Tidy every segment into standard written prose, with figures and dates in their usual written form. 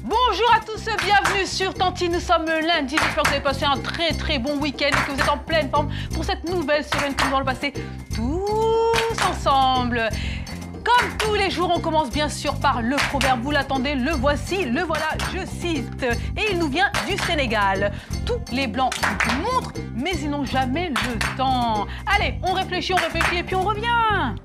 Bonjour à tous, bienvenue sur Tantine. Nous sommes lundi. J'espère que vous avez passé un très bon week-end et que vous êtes en pleine forme pour cette nouvelle semaine que nous allons le passer tous ensemble. Comme tous les jours, on commence bien sûr par le proverbe. Vous l'attendez, le voici, le voilà, je cite. Et il nous vient du Sénégal. Tous les blancs montrent, mais ils n'ont jamais le temps. Allez, on réfléchit et puis on revient.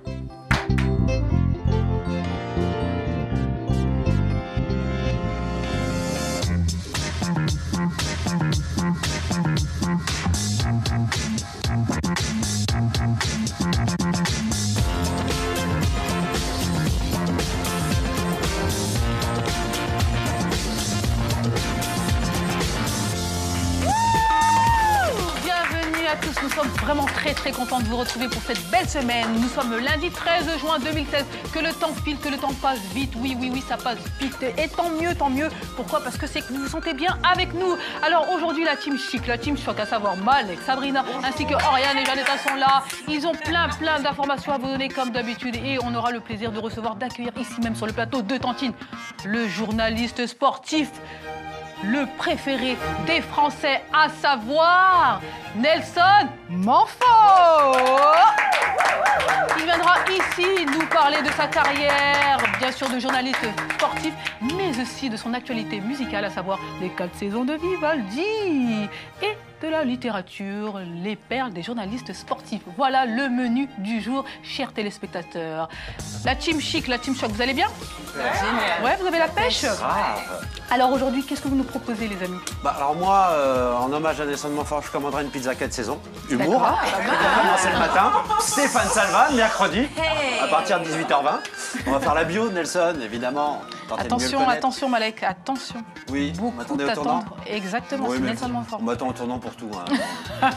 Nous sommes vraiment très contents de vous retrouver pour cette belle semaine. Nous sommes lundi 13 juin 2016. Que le temps file, que le temps passe vite. Oui, ça passe vite. Et tant mieux. Pourquoi? Parce que c'est que vous vous sentez bien avec nous. Alors aujourd'hui, la team chic, à savoir Malek, Sabrina, ainsi que Oriane et Janetta sont là. Ils ont plein d'informations à vous donner comme d'habitude. Et on aura le plaisir de recevoir, d'accueillir ici même sur le plateau de Tantine, le journaliste sportif, le préféré des Français, à savoir Nelson Montfort. Il viendra ici nous parler de sa carrière, bien sûr de journaliste sportif, mais aussi de son actualité musicale, à savoir les 4 saisons de Vivaldi et de la littérature, les perles des journalistes sportifs. Voilà le menu du jour, chers téléspectateurs. La team chic, vous allez bien? Génial. Ouais, vous avez la pêche? Grave. Alors aujourd'hui, qu'est-ce que vous nous proposez, les amis? Alors moi, en hommage à Nelson Montfort, je commanderai une pizza 4 saisons. Humour. D'accord. On va commencer le matin. Stéphane Salvan, mercredi, à partir de 18h20. On va faire la bio, Nelson, évidemment. Attention Malek, attention. Oui, on m'attendait au tournant. Exactement, c'est Nelson Montfort. On m'attend au tournant pour tout, hein.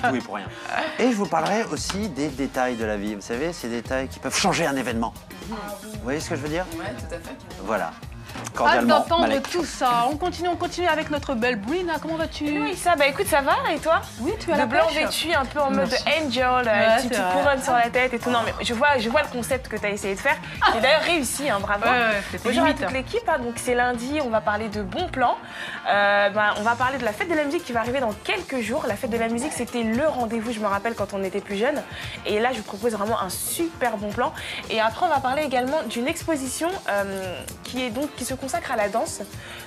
Tout et pour rien. Et je vous parlerai aussi des détails de la vie. Vous savez, ces détails qui peuvent changer un événement. Vous voyez ce que je veux dire? Oui, tout à fait. Voilà. Hâte d'entendre tout ça. On continue avec notre belle Brina. Comment vas-tu? Oui, ça, écoute, ça va, et toi? Oui, tu as la de blanc pêche. vêtu, un peu en mode angel, une petite couronne sur la tête et tout. Non, mais je vois le concept que tu as essayé de faire. J'ai d'ailleurs réussi, hein, bravo. Bonjour à toute l'équipe. Donc c'est lundi, on va parler de bons plans. On va parler de la fête de la musique qui va arriver dans quelques jours. La fête de la musique, c'était le rendez-vous, je me rappelle, quand on était plus jeune. Et là, je vous propose vraiment un super bon plan. Et après, on va parler également d'une exposition qui se consacre à la danse.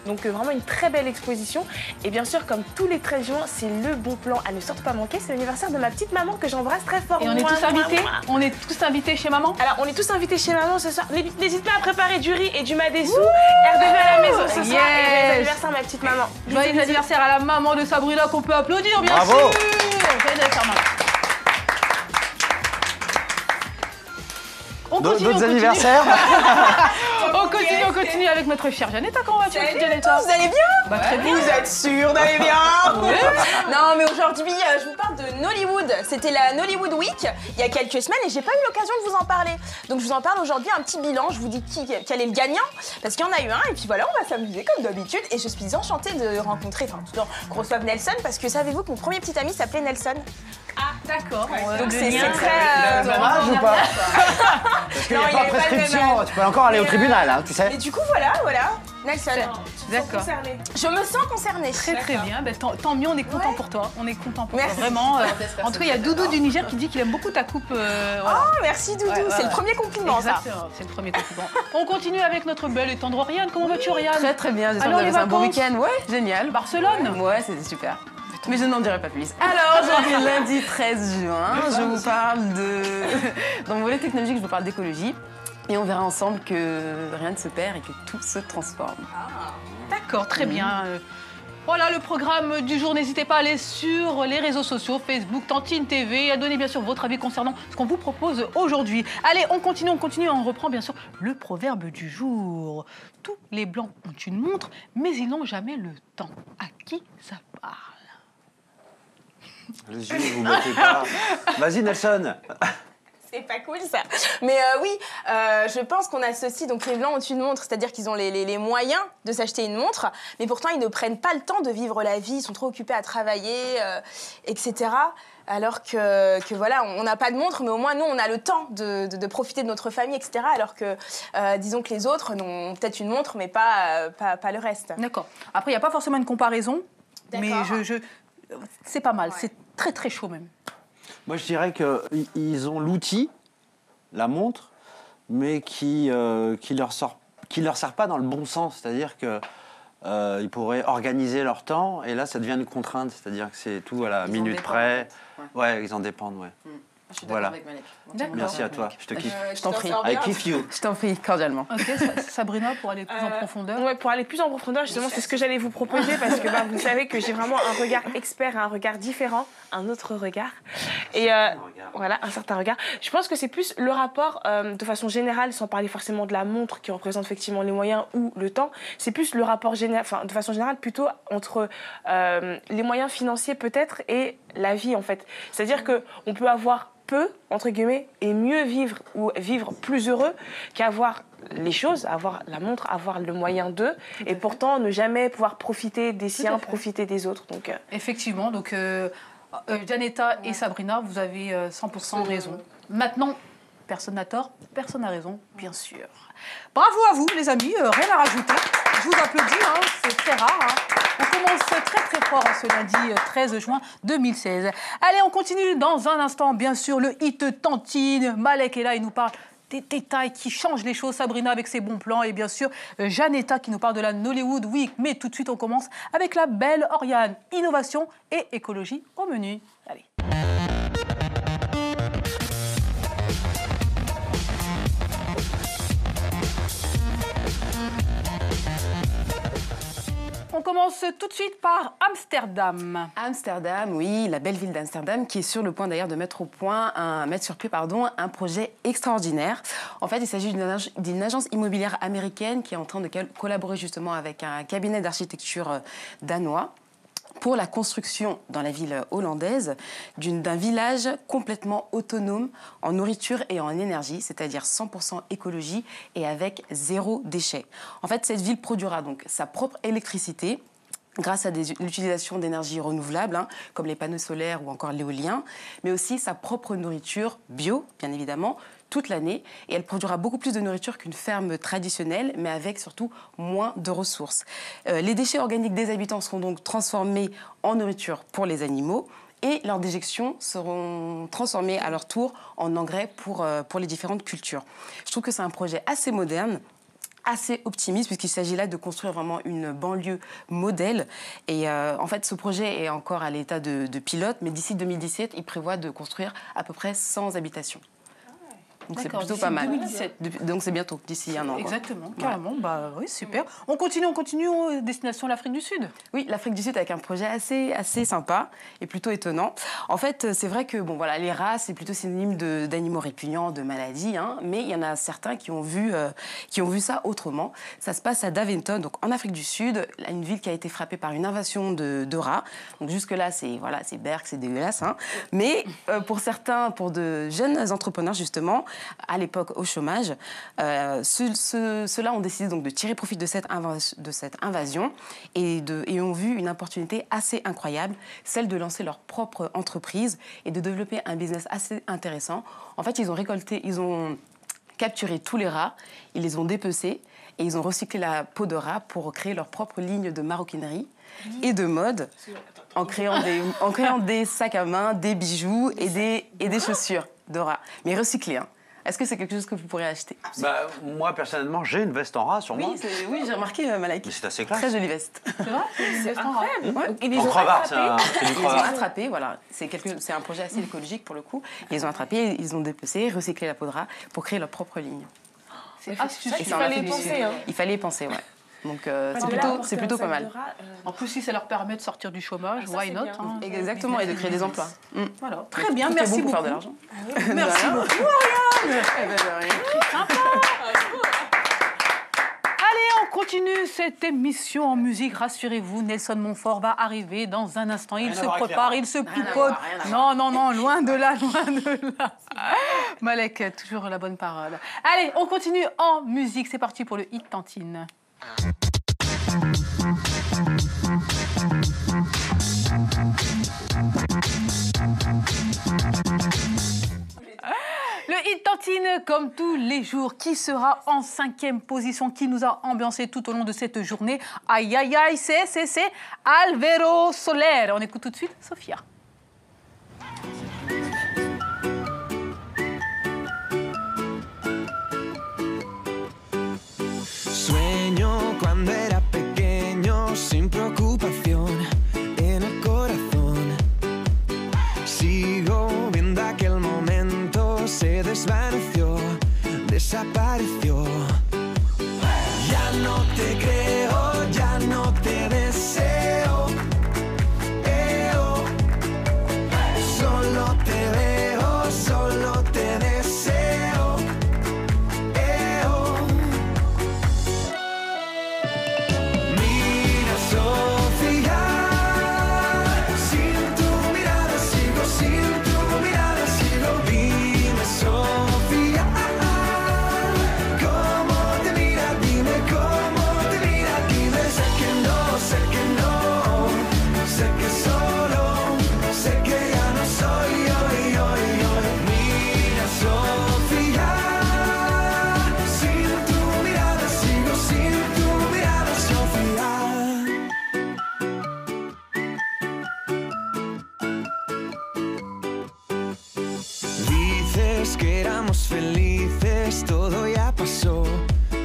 Donc vraiment une très belle exposition. Et bien sûr, comme tous les 13 juin, c'est le bon plan à ne surtout pas manquer. C'est l'anniversaire de ma petite maman que j'embrasse très fort. Et on est tous invités? On est tous invités chez maman? Alors, on est tous invités chez maman ce soir. N'hésite pas à préparer du riz et du madessou. RDV à la maison ce soir. Et joyeux anniversaire ma petite maman. Joyeux anniversaire à la maman de Sabrina qu'on peut applaudir, bien Bravo. sûr. Joyeux anniversaire, maman. D'autres anniversaires? On continue avec notre chère Janetta. Comment vas-tu, Janetta? Vous allez bien? Très bien. Vous êtes sûrs d'aller bien? Non, mais aujourd'hui, je vous parle de Nollywood. C'était la Nollywood Week il y a quelques semaines et j'ai pas eu l'occasion de vous en parler. Donc je vous en parle aujourd'hui, un petit bilan. Je vous dis quel est le gagnant, parce qu'il y en a eu un. Et puis voilà, on va s'amuser comme d'habitude. Et je suis enchantée de rencontrer, qu'on reçoive Nelson, parce que savez-vous que mon premier petit ami s'appelait Nelson? Ah, d'accord. Donc c'est très... Dommage ou pas? Parce qu'il n'y a pas de prescription. Tu peux encore aller au tribunal, hein, tu sais. Et du coup, voilà. Nelson. D'accord. Je me sens concernée. Très bien. Tant mieux, on est content pour toi. On est content pour Merci. toi. Vraiment. En tout cas, il y a Doudou du Niger qui dit qu'il aime beaucoup ta coupe. Voilà. Oh, merci Doudou. C'est le premier compliment, Exactement, c'est le premier compliment. On continue avec notre belle et tendre Oriane. Comment vas-tu, Oriane? Très bien, j'espère que Alors, vous avez les passé un bon vacances? week-end. Ouais, génial. Barcelone? Ouais, c'était super. Mais je n'en dirai pas plus. Alors, aujourd'hui, lundi 13 juin, je vous parle de... Dans mon volet technologique, je vous parle d'écologie. Et on verra ensemble que rien ne se perd et que tout se transforme. D'accord, très bien. Voilà le programme du jour. N'hésitez pas à aller sur les réseaux sociaux, Facebook, Tantine TV, et à donner bien sûr votre avis concernant ce qu'on vous propose aujourd'hui. Allez, on continue, on reprend bien sûr le proverbe du jour. Tous les blancs ont une montre, mais ils n'ont jamais le temps. À qui ça parle? Les yeux, vous battez pas. Vas-y, Nelson. C'est pas cool ça. Mais oui, je pense qu'on associe donc les blancs ont une montre, c'est-à-dire qu'ils ont les moyens de s'acheter une montre, mais pourtant ils ne prennent pas le temps de vivre la vie, ils sont trop occupés à travailler, etc. Alors que voilà, on n'a pas de montre, mais au moins nous on a le temps de profiter de notre famille, etc. Alors que disons que les autres ont peut-être une montre, mais pas le reste. D'accord. Après, il n'y a pas forcément une comparaison, mais c'est pas mal, c'est très très chaud même. Moi, je dirais qu'ils ont l'outil, la montre, mais qui leur sert pas dans le bon sens. C'est-à-dire qu'ils pourraient organiser leur temps, et là, ça devient une contrainte. C'est-à-dire que c'est tout à la minute près. Ouais, ils en dépendent, ouais. Je suis d'accord avec Malek. Merci à toi, je te kiffe. Je t'en prie. I kiffe you. Je t'en prie, cordialement. Ok, Sabrina, pour aller plus en profondeur. Ouais, pour aller plus en profondeur, justement, c'est ce que j'allais vous proposer parce que vous savez que j'ai vraiment un regard expert, un regard différent, un autre regard. Et voilà, un certain regard. Je pense que c'est plus le rapport, de façon générale, sans parler forcément de la montre qui représente effectivement les moyens ou le temps, c'est plus le rapport de façon générale plutôt entre les moyens financiers peut-être et la vie en fait. C'est-à-dire qu'on peut avoir peu, entre guillemets, et mieux vivre ou vivre plus heureux qu'avoir les choses, avoir la montre, avoir le moyen d'eux, et pourtant ne jamais pouvoir profiter des siens, profiter des autres. Donc, effectivement, donc Janetta et Sabrina, vous avez 100% raison. Maintenant, personne n'a tort, personne n'a raison, bien sûr. Bravo à vous, les amis, rien à rajouter. Je vous applaudis, hein, c'est très rare. Hein. On commence très très fort en ce lundi 13 juin 2016. Allez, on continue dans un instant, bien sûr, le hit Tantine. Malek est là, il nous parle des détails qui changent les choses. Sabrina avec ses bons plans et bien sûr Janetta qui nous parle de la Nollywood Week. Mais tout de suite, on commence avec la belle Oriane. Innovation et écologie au menu. Allez. On commence tout de suite par Amsterdam. Amsterdam, oui, la belle ville d'Amsterdam qui est sur le point d'ailleurs de mettre sur pied un projet extraordinaire. En fait, il s'agit d'une agence immobilière américaine qui est en train de collaborer justement avec un cabinet d'architecture danois pour la construction dans la ville hollandaise d'un village complètement autonome en nourriture et en énergie, c'est-à-dire 100% écologie et avec 0 déchet. En fait, cette ville produira donc sa propre électricité grâce à l'utilisation d'énergies renouvelables, comme les panneaux solaires ou encore l'éolien, mais aussi sa propre nourriture bio, bien évidemment, toute l'année. Et elle produira beaucoup plus de nourriture qu'une ferme traditionnelle, mais avec surtout moins de ressources. Les déchets organiques des habitants seront donc transformés en nourriture pour les animaux. Et leurs déjections seront transformées à leur tour en engrais pour les différentes cultures. Je trouve que c'est un projet assez moderne, assez optimiste, puisqu'il s'agit là de construire vraiment une banlieue modèle. Et en fait, ce projet est encore à l'état de pilote, mais d'ici 2017, il prévoit de construire à peu près 100 habitations. Donc c'est plutôt pas mal. 2017. Donc c'est bientôt, d'ici un an. Exactement, carrément. Bah oui, super. On continue, destination l'Afrique du Sud. Oui, l'Afrique du Sud avec un projet assez sympa et plutôt étonnant. En fait, c'est vrai que les rats, c'est plutôt synonyme d'animaux répugnants, de maladies, hein, mais il y en a certains qui ont vu ça autrement. Ça se passe à Daventon, donc en Afrique du Sud, une ville qui a été frappée par une invasion de rats. Donc jusque-là, c'est berk, c'est dégueulasse. Hein. Mais pour de jeunes entrepreneurs, justement, à l'époque au chômage, ceux-là ont décidé donc de tirer profit de cette invasion et ont vu une opportunité assez incroyable, celle de lancer leur propre entreprise et de développer un business assez intéressant. En fait, ils ont capturé tous les rats, ils les ont dépecés et ils ont recyclé la peau de rat pour créer leur propre ligne de maroquinerie et de mode en créant des sacs à main, des bijoux et des chaussures de rat, mais recyclés. Hein. Est-ce que c'est quelque chose que vous pourrez acheter? Moi, personnellement, j'ai une veste en rat sur moi. Oui, j'ai remarqué, Malek. Mais c'est assez classe. Très jolie veste. C'est vrai? C'est une veste en rat. Ouais. Ils les en ont cravate, attrapés. c'est du Ils ont cravate. attrapé, voilà. C'est un projet assez écologique pour le coup. Ils ont attrapé, ils ont dépecé, recyclé la peau de rat pour créer leur propre ligne. C'est astucieux. Il fallait y penser. Hein. Il fallait y penser, ouais. Donc c'est plutôt pas mal. En plus, si ça leur permet de sortir du chômage, why not? Hein. Exactement, et de créer des emplois. Voilà. Très bien, Tout merci est bon beaucoup. pour faire de l'argent. Merci beaucoup, Oriane. Allez, on continue. continue cette émission en musique. Rassurez-vous, Nelson Montfort va arriver dans un instant. Il se prépare, il se pipote. Non, non, non, loin de là, loin de là. Malek, toujours la bonne parole. Allez, on continue en musique. C'est parti pour le Hit Tantine. Le Hit Tantine, comme tous les jours, qui sera en 5e position, qui nous a ambiancé tout au long de cette journée. Aïe, aïe, aïe, c'est Álvaro Soler. On écoute tout de suite Sofia. Sueño cuando era pequeño, sin preocupación en el corazón. Sigo viendo aquel momento, se desvaneció, desapareció. Ya no te creo, ya no te deseo. Solo te veo, solo te deseo. Mira, Sofía, sin tu mirada sigo, sin tu mirada sigo. Dime, Sofía, cómo te mira, dime cómo te mira, dime. Sé que no, sé que no, sé que solo, sé que ya no soy hoy. Mira, Sofía, sin tu mirada sigo, sin tu mirada, Sofía. Dices que éramos felices, todo ya pasó,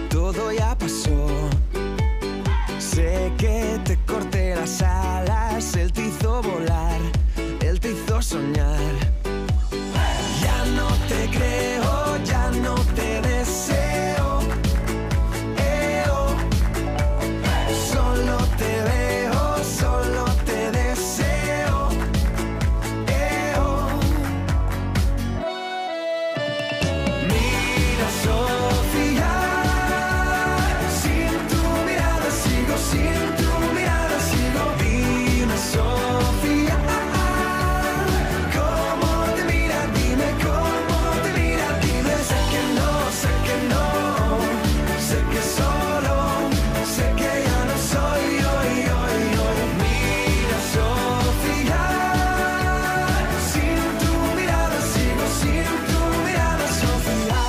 todo ya pasó. Sé que te corté las alas, él te hizo volar, él te hizo soñar. Ya no te creo, ya no te deseo. Solo te veo, solo te deseo. Mira, Sofía, sin tu mirada sigo, sin tu mirada sigo. Dime, Sofía, cómo te mira, dime cómo te mira, dime. Sé que no, sé que no, sé que solo, sé que ya no soy hoy. Mira, Sofía, sin tu mirada sigo, sin tu mirada, Sofía.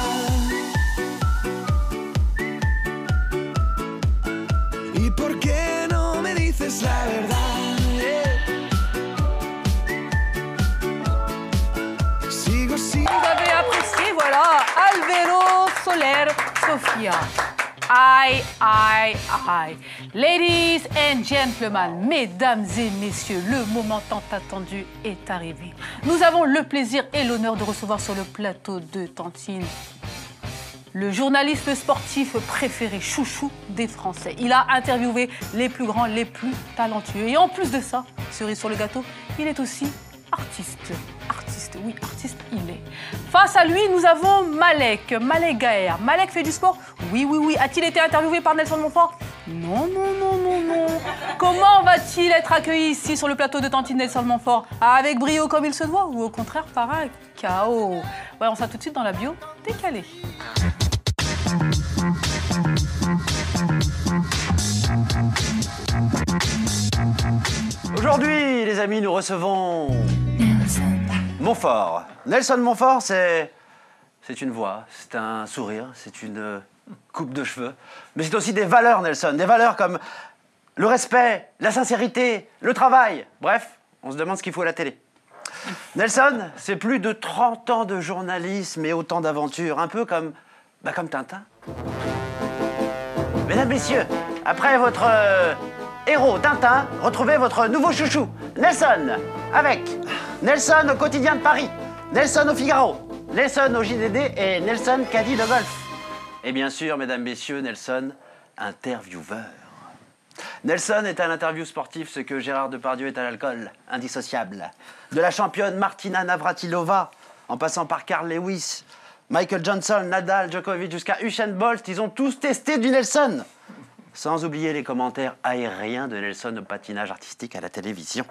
¿Y por qué no me dices la verdad? Sigo, sigo. Vous avez apprécié, voilà, Álvaro Soler, Sofia. Aïe, aïe, aïe. Ladies and gentlemen, mesdames et messieurs, le moment tant attendu est arrivé. Nous avons le plaisir et l'honneur de recevoir sur le plateau de Tantine le journaliste sportif préféré, chouchou des Français. Il a interviewé les plus grands, les plus talentueux. Et en plus de ça, cerise sur le gâteau, il est aussi artiste. Artiste, oui, artiste il est. Face à lui, nous avons Malek Gaher. Malek fait du sport? Oui, oui, oui. A-t-il été interviewé par Nelson Montfort? Non, non, non, non, non. Comment va-t-il être accueilli ici sur le plateau de Tantine Nelson Montfort? Avec brio comme il se doit ou au contraire par un chaos? Voyons ça tout de suite dans la bio décalée. Aujourd'hui, les amis, nous recevons Montfort. Nelson Montfort, c'est une voix, c'est un sourire, c'est une coupe de cheveux. Mais c'est aussi des valeurs, Nelson. Des valeurs comme le respect, la sincérité, le travail. Bref, on se demande ce qu'il faut à la télé. Nelson, c'est plus de 30 ans de journalisme et autant d'aventures. Un peu comme Tintin. Mesdames, Messieurs, après votre héros Tintin, retrouvez votre nouveau chouchou, Nelson, avec Nelson au Quotidien de Paris, Nelson au Figaro, Nelson au JDD et Nelson caddie de golf. Et bien sûr, Mesdames, Messieurs, Nelson, intervieweur. Nelson est à l'interview sportive ce que Gérard Depardieu est à l'alcool, indissociable. De la championne Martina Navratilova, en passant par Carl Lewis, Michael Johnson, Nadal, Djokovic, jusqu'à Usain Bolt, ils ont tous testé du Nelson. sans oublier les commentaires aériens de Nelson au patinage artistique à la télévision.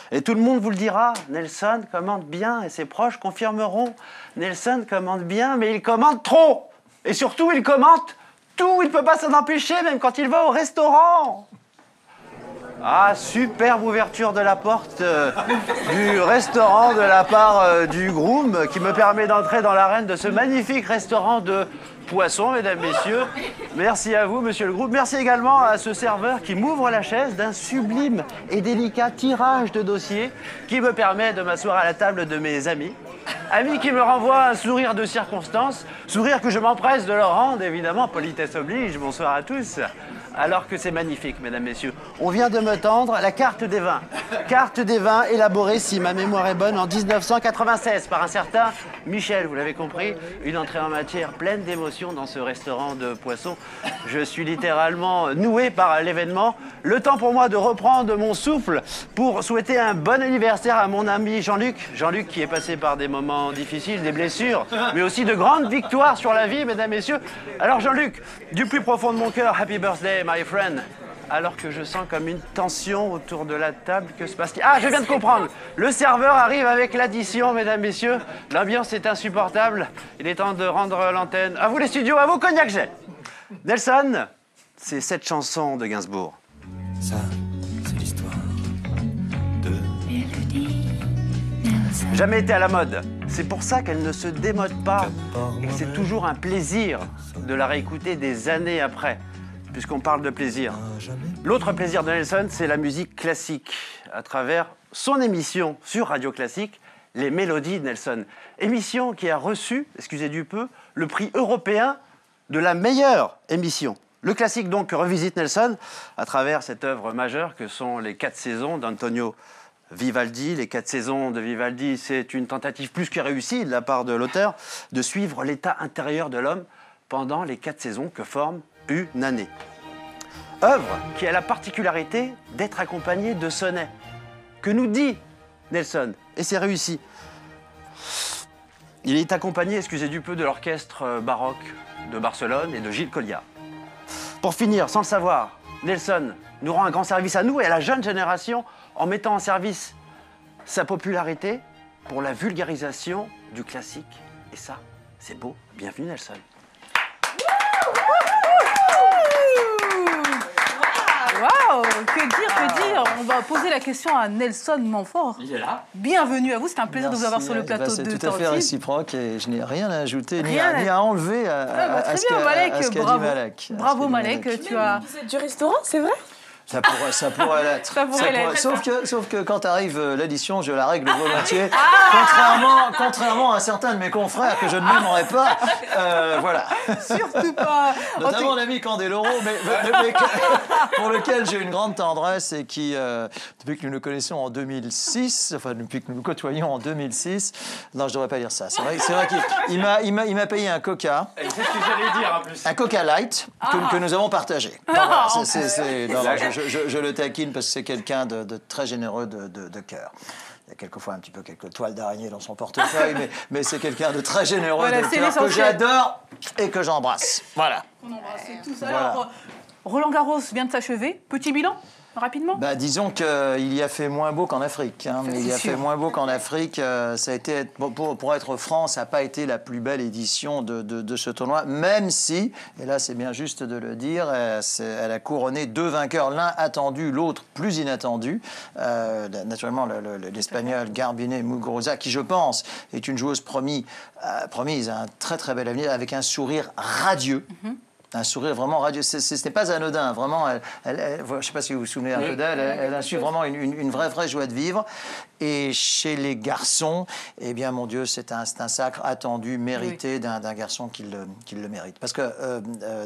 Et tout le monde vous le dira, Nelson commente bien et ses proches confirmeront. Nelson commente bien, mais il commente trop. Et surtout, il commente tout, il ne peut pas s'en empêcher, même quand il va au restaurant. Ah, superbe ouverture de la porte du restaurant de la part du groom qui me permet d'entrer dans l'arène de ce magnifique restaurant de poissons, mesdames, messieurs. Merci à vous, monsieur le groom. Merci également à ce serveur qui m'ouvre la chaise d'un sublime et délicat tirage de dossier qui me permet de m'asseoir à la table de mes amis. Amis qui me renvoient un sourire de circonstance, sourire que je m'empresse de leur rendre, évidemment, politesse oblige. Bonsoir à tous. Alors que c'est magnifique, mesdames, messieurs. On vient de me tendre la carte des vins. Carte des vins élaborée, si ma mémoire est bonne, en 1996 par un certain Michel, vous l'avez compris. Une entrée en matière pleine d'émotions dans ce restaurant de poissons. Je suis littéralement noué par l'événement. Le temps pour moi de reprendre mon souffle pour souhaiter un bon anniversaire à mon ami Jean-Luc. Jean-Luc qui est passé par des moments difficiles, des blessures, mais aussi de grandes victoires sur la vie, mesdames, messieurs. Alors Jean-Luc, du plus profond de mon cœur, happy birthday, my friend. Alors que je sens comme une tension autour de la table, que se passe-t-il? Ah, je viens de comprendre. Le serveur arrive avec l'addition, mesdames, messieurs. L'ambiance est insupportable. Il est temps de rendre l'antenne. À vous les studios, à vous Cognac Jet. Nelson, c'est cette chanson de Gainsbourg. Ça, c'est l'histoire de... Jamais été à la mode. C'est pour ça qu'elle ne se démode pas. Et que c'est toujours un plaisir de la réécouter des années après. Puisqu'on parle de plaisir. L'autre plaisir de Nelson, c'est la musique classique, à travers son émission sur Radio Classique, Les Mélodies de Nelson. Émission qui a reçu, excusez du peu, le prix européen de la meilleure émission. Le classique donc revisite Nelson à travers cette œuvre majeure que sont les 4 saisons d'Antonio Vivaldi. Les 4 saisons de Vivaldi, c'est une tentative plus que réussie de la part de l'auteur de suivre l'état intérieur de l'homme pendant les 4 saisons que forme une année. Œuvre qui a la particularité d'être accompagnée de sonnets, que nous dit Nelson, et c'est réussi. Il est accompagné, excusez du peu, de l'orchestre baroque de Barcelone et de Gilles Colliard. Pour finir, sans le savoir, Nelson nous rend un grand service à nous et à la jeune génération en mettant en service sa popularité pour la vulgarisation du classique. Et ça, c'est beau. Bienvenue Nelson. Waouh, que dire. On va poser la question à Nelson Montfort. Il est là. Bienvenue à vous, c'est un plaisir de vous avoir sur le plateau de C'est tout à fait réciproque et je n'ai rien à ajouter, ni à enlever à ce qu'a dit Malek. Bravo Malek, tu as... Vous êtes du restaurant, c'est vrai? Ça pourrait l'être. Sauf que quand arrive l'addition, je la règle volontiers. Contrairement à certains de mes confrères que je ne nommerai pas. Voilà. Surtout pas. Notamment l'ami Candeloro, mais pour lequel j'ai une grande tendresse et qui, depuis que nous nous connaissons en 2006, enfin depuis que nous nous côtoyons en 2006, non, je devrais pas dire ça. C'est vrai qu'il m'a payé un Coca. C'est ce que j'allais dire en plus. Un Coca Light que nous avons partagé. Donc, voilà, je le taquine parce que c'est quelqu'un de très généreux de cœur. Il y a quelquefois un petit peu quelques toiles d'araignée dans son portefeuille, mais c'est quelqu'un de très généreux de cœur que j'adore et que j'embrasse. Voilà. On embrasse tous. Voilà. Alors, Roland Garros vient de s'achever. Petit bilan rapidement? Disons qu'il y a fait moins beau qu'en Afrique. Fait moins beau qu'en Afrique. Ça a été, pour être franc, ça n'a pas été la plus belle édition de ce tournoi, même si, et là c'est bien juste de le dire, elle a couronné 2 vainqueurs, l'un attendu, l'autre plus inattendu. Naturellement, l'Espagnol Garbiñe Muguruza, qui je pense est une joueuse promise à un très très bel avenir, avec un sourire radieux. Un sourire vraiment radieux. Ce n'est pas anodin, vraiment. Je ne sais pas si vous vous souvenez un peu d'elle. Elle a su vraiment une vraie joie de vivre. Et chez les garçons, eh bien, mon Dieu, c'est un sacre attendu, mérité d'un garçon qui le mérite. Parce que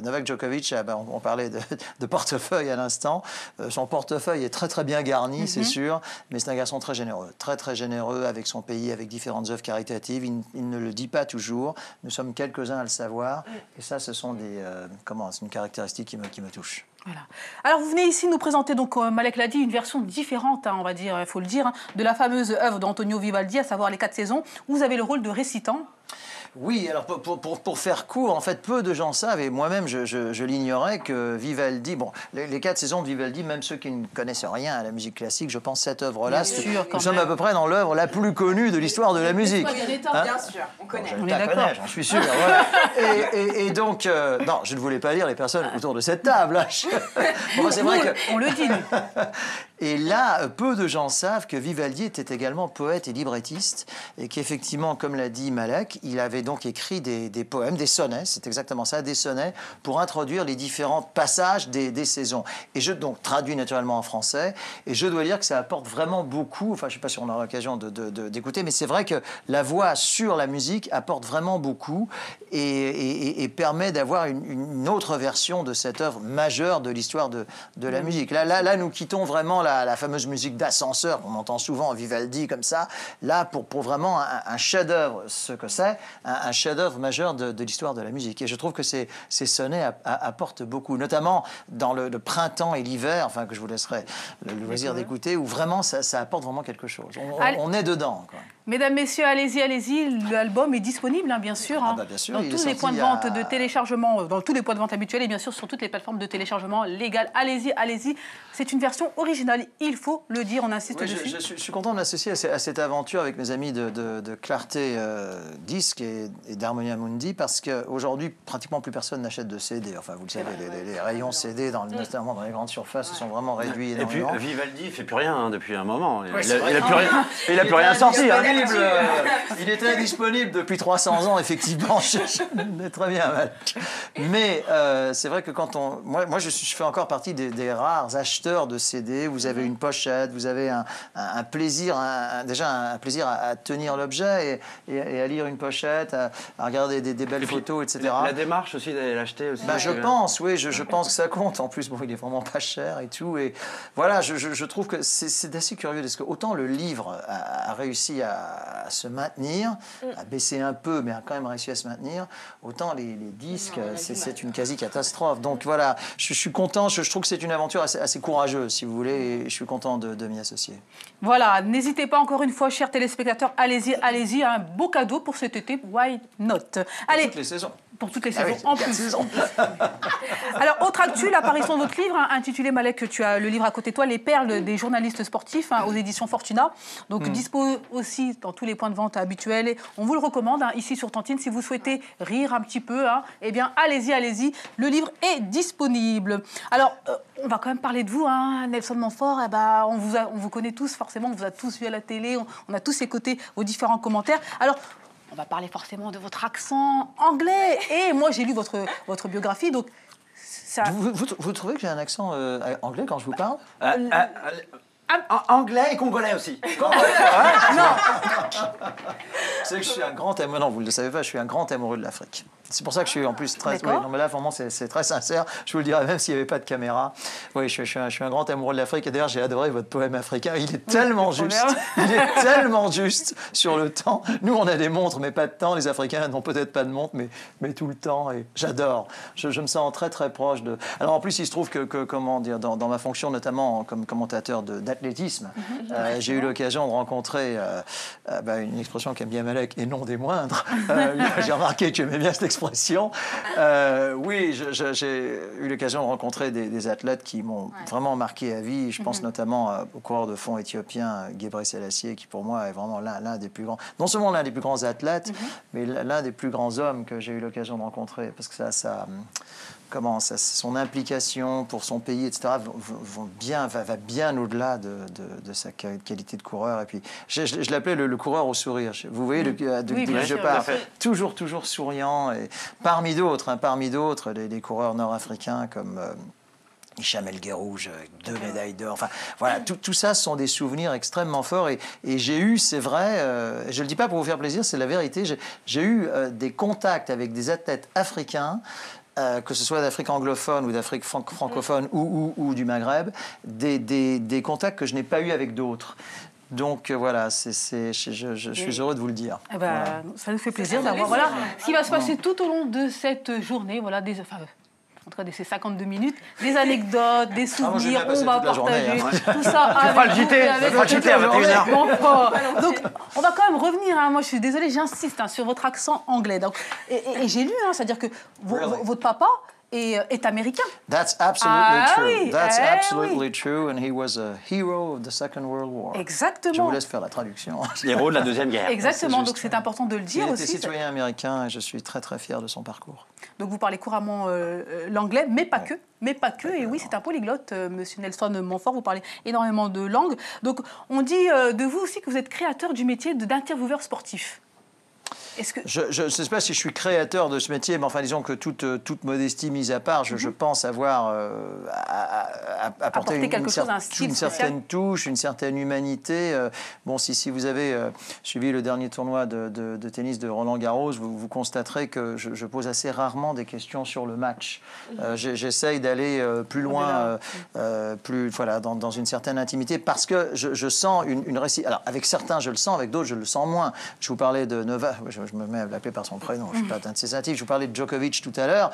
Novak Djokovic, on parlait de portefeuille à l'instant. Son portefeuille est très bien garni, c'est sûr, mais c'est un garçon très généreux. Très généreux avec son pays, avec différentes œuvres caritatives. Il ne le dit pas toujours. Nous sommes quelques-uns à le savoir. Et ça, ce sont c'est une caractéristique qui me touche. Voilà. Alors, vous venez ici nous présenter, donc, Malek l'a dit, une version différente, on va dire, il faut le dire, de la fameuse œuvre d'Antonio Vivaldi, à savoir les 4 saisons. Vous avez le rôle de récitant. Oui, alors pour faire court, en fait, peu de gens savent, et moi-même je l'ignorais, que Vivaldi, bon, les 4 saisons de Vivaldi, même ceux qui ne connaissent rien à la musique classique, je pense cette œuvre-là, nous sommes à peu près dans l'œuvre la plus connue de l'histoire de la musique. Bien sûr, on connaît. Je la connais, j'en suis sûr. Voilà. Et donc, non, je ne voulais pas lire les personnes autour de cette table. Bon, c'est vrai que... On le dit. Et là, peu de gens savent que Vivaldi était également poète et librettiste, et qu'effectivement, comme l'a dit Malek, il avait donc écrit des poèmes, des sonnets, c'est exactement ça, des sonnets, pour introduire les différents passages des saisons. Et je donc traduis naturellement en français, et je dois dire que ça apporte vraiment beaucoup, enfin je ne sais pas si on aura l'occasion d'écouter, mais c'est vrai que la voix sur la musique apporte vraiment beaucoup, et permet d'avoir une autre version de cette œuvre majeure de l'histoire de la musique. Là, nous quittons vraiment la fameuse musique d'ascenseur qu'on entend souvent en Vivaldi comme ça. Là, pour vraiment un chef-d'œuvre, ce que c'est, un chef-d'œuvre majeur de l'histoire de la musique. Et je trouve que ces sonnets apportent beaucoup, notamment dans le printemps et l'hiver, enfin que je vous laisserai le loisir d'écouter, où vraiment ça apporte vraiment quelque chose. On est dedans, quoi. Mesdames, messieurs, allez-y, l'album est disponible, hein, bien sûr. Hein, bien sûr, dans tous les points de vente de téléchargement, dans tous les points de vente habituels et bien sûr sur toutes les plateformes de téléchargement légales. Allez-y. C'est une version originale, il faut le dire, on insiste dessus. Je suis content de m'associer à cette aventure avec mes amis de Clarté Disque et d'Harmonia Mundi, parce qu'aujourd'hui, pratiquement plus personne n'achète de CD. Enfin, vous le savez, les rayons CD, notamment dans les grandes surfaces, se sont vraiment réduits énormément. Et puis, Vivaldi ne fait plus rien hein, depuis un moment. Il n'a plus rien sorti. Il était disponible depuis 300 ans, effectivement. Je très bien mal. Mais c'est vrai que moi, je fais encore partie des rares acheteurs de CD. Vous avez une pochette, vous avez un plaisir, déjà un plaisir à tenir l'objet et à lire une pochette, à regarder des belles photos, etc. La démarche aussi d'aller l'acheter aussi. Je pense, oui, je pense que ça compte. En plus, bon, il est vraiment pas cher et tout. Et voilà, je trouve que c'est assez curieux parce que autant le livre a réussi à se maintenir, à baisser un peu, mais a quand même réussi à se maintenir, autant les disques, c'est une quasi-catastrophe. Donc voilà, je suis content, je trouve que c'est une aventure assez courageuse, si vous voulez, et je suis content de m'y associer. Voilà, n'hésitez pas encore une fois, chers téléspectateurs, allez-y, un beau cadeau pour cet été, why not? Allez, pour toutes les saisons. Pour toutes les saisons, en plus. Alors, autre actu, l'apparition de votre livre, intitulé, Malek, tu as le livre à côté de toi, Les perles des journalistes sportifs, aux éditions Fortuna. Donc, dispo aussi dans tous les points de vente habituels. Et on vous le recommande, ici sur Tantine, si vous souhaitez rire un petit peu, eh bien, allez-y. Le livre est disponible. Alors, on va quand même parler de vous, Nelson Montfort. On vous connaît tous, forcément, on vous a tous vu à la télé, on a tous écouté vos différents commentaires. Alors, on va parler forcément de votre accent anglais. Et moi, j'ai lu votre biographie, donc... Ça... Vous trouvez que j'ai un accent anglais quand je vous parle? Anglais et congolais aussi. C'est que je suis un grand amoureux. Non, vous ne le savez pas, je suis un grand amoureux de l'Afrique. C'est pour ça que je suis en plus très... Oui, non, mais là, vraiment, c'est très sincère. Je vous le dirais même s'il n'y avait pas de caméra. Oui, je suis un grand amoureux de l'Afrique. Et d'ailleurs, j'ai adoré votre poème africain. Il est tellement juste. Il est tellement juste sur le temps. Nous, on a des montres, mais pas de temps. Les Africains n'ont peut-être pas de montre, mais tout le temps. Et j'adore. Je me sens très, très proche de... Alors, en plus, il se trouve que comment dire, dans ma fonction, notamment comme commentateur d'athlétisme, j'ai eu l'occasion de rencontrer une expression qu'aime bien Malek, et non des moindres. J'ai remarqué que tu aimais bien cette expression. Oui, j'ai eu l'occasion de rencontrer des athlètes qui m'ont vraiment marqué à vie. Je pense notamment au coureur de fond éthiopien Gebre Selassie, qui pour moi est vraiment l'un des plus grands, non seulement l'un des plus grands athlètes, mais l'un des plus grands hommes que j'ai eu l'occasion de rencontrer, parce que son implication pour son pays, etc., va bien au-delà de sa qualité de coureur. Et puis, je l'appelais le coureur au sourire. Vous voyez de qui je parle. Toujours souriant. Et parmi d'autres, les coureurs nord-africains comme... Hicham El Guerrouj, 2 médailles d'or. Enfin, voilà, tout ça sont des souvenirs extrêmement forts. Et j'ai eu, c'est vrai, je ne le dis pas pour vous faire plaisir, c'est la vérité, j'ai eu des contacts avec des athlètes africains, que ce soit d'Afrique anglophone ou d'Afrique francophone ou du Maghreb, des contacts que je n'ai pas eu avec d'autres. Donc voilà, je suis heureux de vous le dire. Ça nous fait plaisir d'avoir ce qui va se passer tout au long de cette journée, en tout cas de ces 52 minutes, des anecdotes, des souvenirs, moi, on va journée, partager tout ça. Tu feras le JT, tu feras le JT à 21h. Donc, on va quand même revenir. Moi, je suis désolée, j'insiste sur votre accent anglais. Donc, et j'ai lu, c'est-à-dire que votre papa est américain. That's absolutely true. Oui, That's absolutely oui. true, and he was a hero of the Second World War. Exactement. Je vous laisse faire la traduction. Héros de la Deuxième Guerre. Exactement, juste, donc c'est important de le dire Il aussi. était citoyen américain et je suis très très fier de son parcours. Donc vous parlez couramment l'anglais, mais pas que. Mais pas que, et oui, c'est un polyglotte, Monsieur Nelson Montfort, vous parlez énormément de langues. Donc on dit de vous aussi que vous êtes créateur du métier d'intervieweur sportif. Que... Je ne sais pas si je suis créateur de ce métier, mais enfin disons que toute modestie mise à part, je pense avoir apporté une certaine touche, une certaine humanité. Bon, si vous avez suivi le dernier tournoi de tennis de Roland Garros, vous constaterez que je pose assez rarement des questions sur le match. J'essaye d'aller plus loin, dans une certaine intimité, parce que je sens une récit. Alors avec certains je le sens, avec d'autres je le sens moins. Je vous parlais de Novak. Je me mets à l'appeler par son prénom, je ne suis pas insensitif. Je vous parlais de Djokovic tout à l'heure.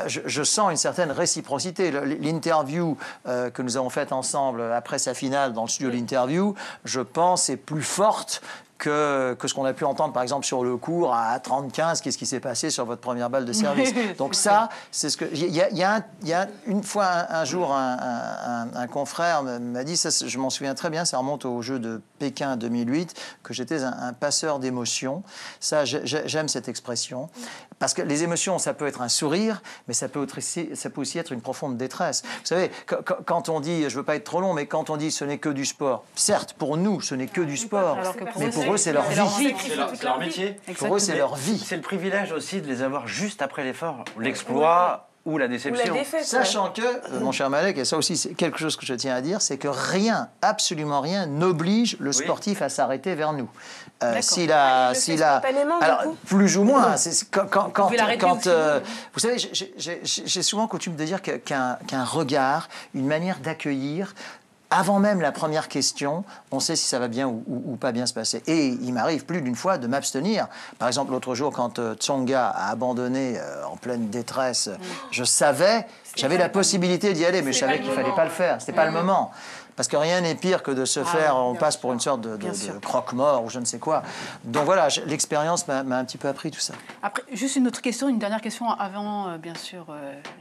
Je sens une certaine réciprocité. L'interview que nous avons faite ensemble après sa finale dans le studio d'interview, je pense, est plus forte que ce qu'on a pu entendre, par exemple, sur le court à 30-15, qu'est-ce qui s'est passé sur votre première balle de service. Donc ça, c'est ce que... Il y a une fois, un jour, un confrère m'a dit, ça, je m'en souviens très bien, ça remonte au jeu de Pékin 2008, que j'étais un passeur d'émotions. Ça, j'aime cette expression. Parce que les émotions, ça peut être un sourire, mais ça peut aussi être une profonde détresse. Vous savez, quand on dit, je ne veux pas être trop long, mais quand on dit ce n'est que du sport, certes, pour nous, ce n'est que du sport, mais pour eux, c'est leur vie. C'est leur métier. Pour eux, c'est leur vie. C'est le privilège aussi de les avoir juste après l'effort, l'exploit ou la déception. Sachant que, mon cher Malek, et ça aussi, c'est quelque chose que je tiens à dire, c'est que rien, absolument rien, n'oblige le sportif à s'arrêter vers nous. S'il a, alors plus ou moins, vous savez, j'ai souvent coutume de dire qu'un regard, une manière d'accueillir, avant même la première question, on sait si ça va bien ou pas bien se passer. Et il m'arrive plus d'une fois de m'abstenir. Par exemple, l'autre jour, quand Tsonga a abandonné en pleine détresse, je savais, j'avais la possibilité d'y aller, mais je savais qu'il ne fallait pas le faire. C'était pas le moment. Parce que rien n'est pire que de se faire, on passe pour une sorte de croque-mort ou je ne sais quoi. Donc voilà, l'expérience m'a un petit peu appris tout ça. Après, juste une autre question, une dernière question avant, bien sûr,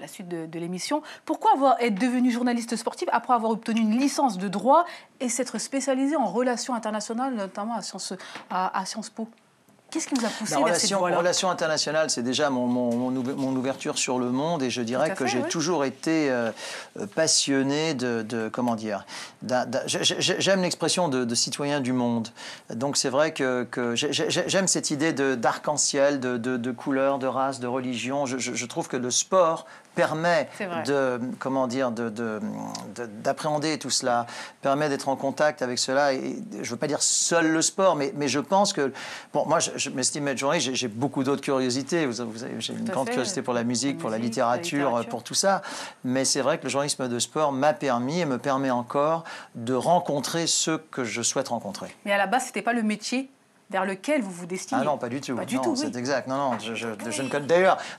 la suite de l'émission. Pourquoi être devenu journaliste sportif après avoir obtenu une licence de droit et s'être spécialisé en relations internationales, notamment à Sciences Po ? Qu'est-ce qui vous a poussé vers cette voie-là ? Relations internationales, c'est déjà mon ouverture sur le monde, et je dirais que j'ai toujours été passionné comment dire, j'aime l'expression de citoyen du monde. Donc c'est vrai que j'aime cette idée d'arc-en-ciel, de couleurs, de races, de religions. Je trouve que le sport permet d'appréhender tout cela, permet d'être en contact avec cela. Et je ne veux pas dire seul le sport, mais je pense que... Bon, moi, je m'estime être journaliste, j'ai beaucoup d'autres curiosités. J'ai une grande curiosité pour la musique, pour la littérature, pour tout ça. Mais c'est vrai que le journalisme de sport m'a permis et me permet encore de rencontrer ceux que je souhaite rencontrer. Mais à la base, ce n'était pas le métier vers lequel vous vous destinez. Ah non, pas du tout. Pas du tout, c'est exact. Non, je ne connais...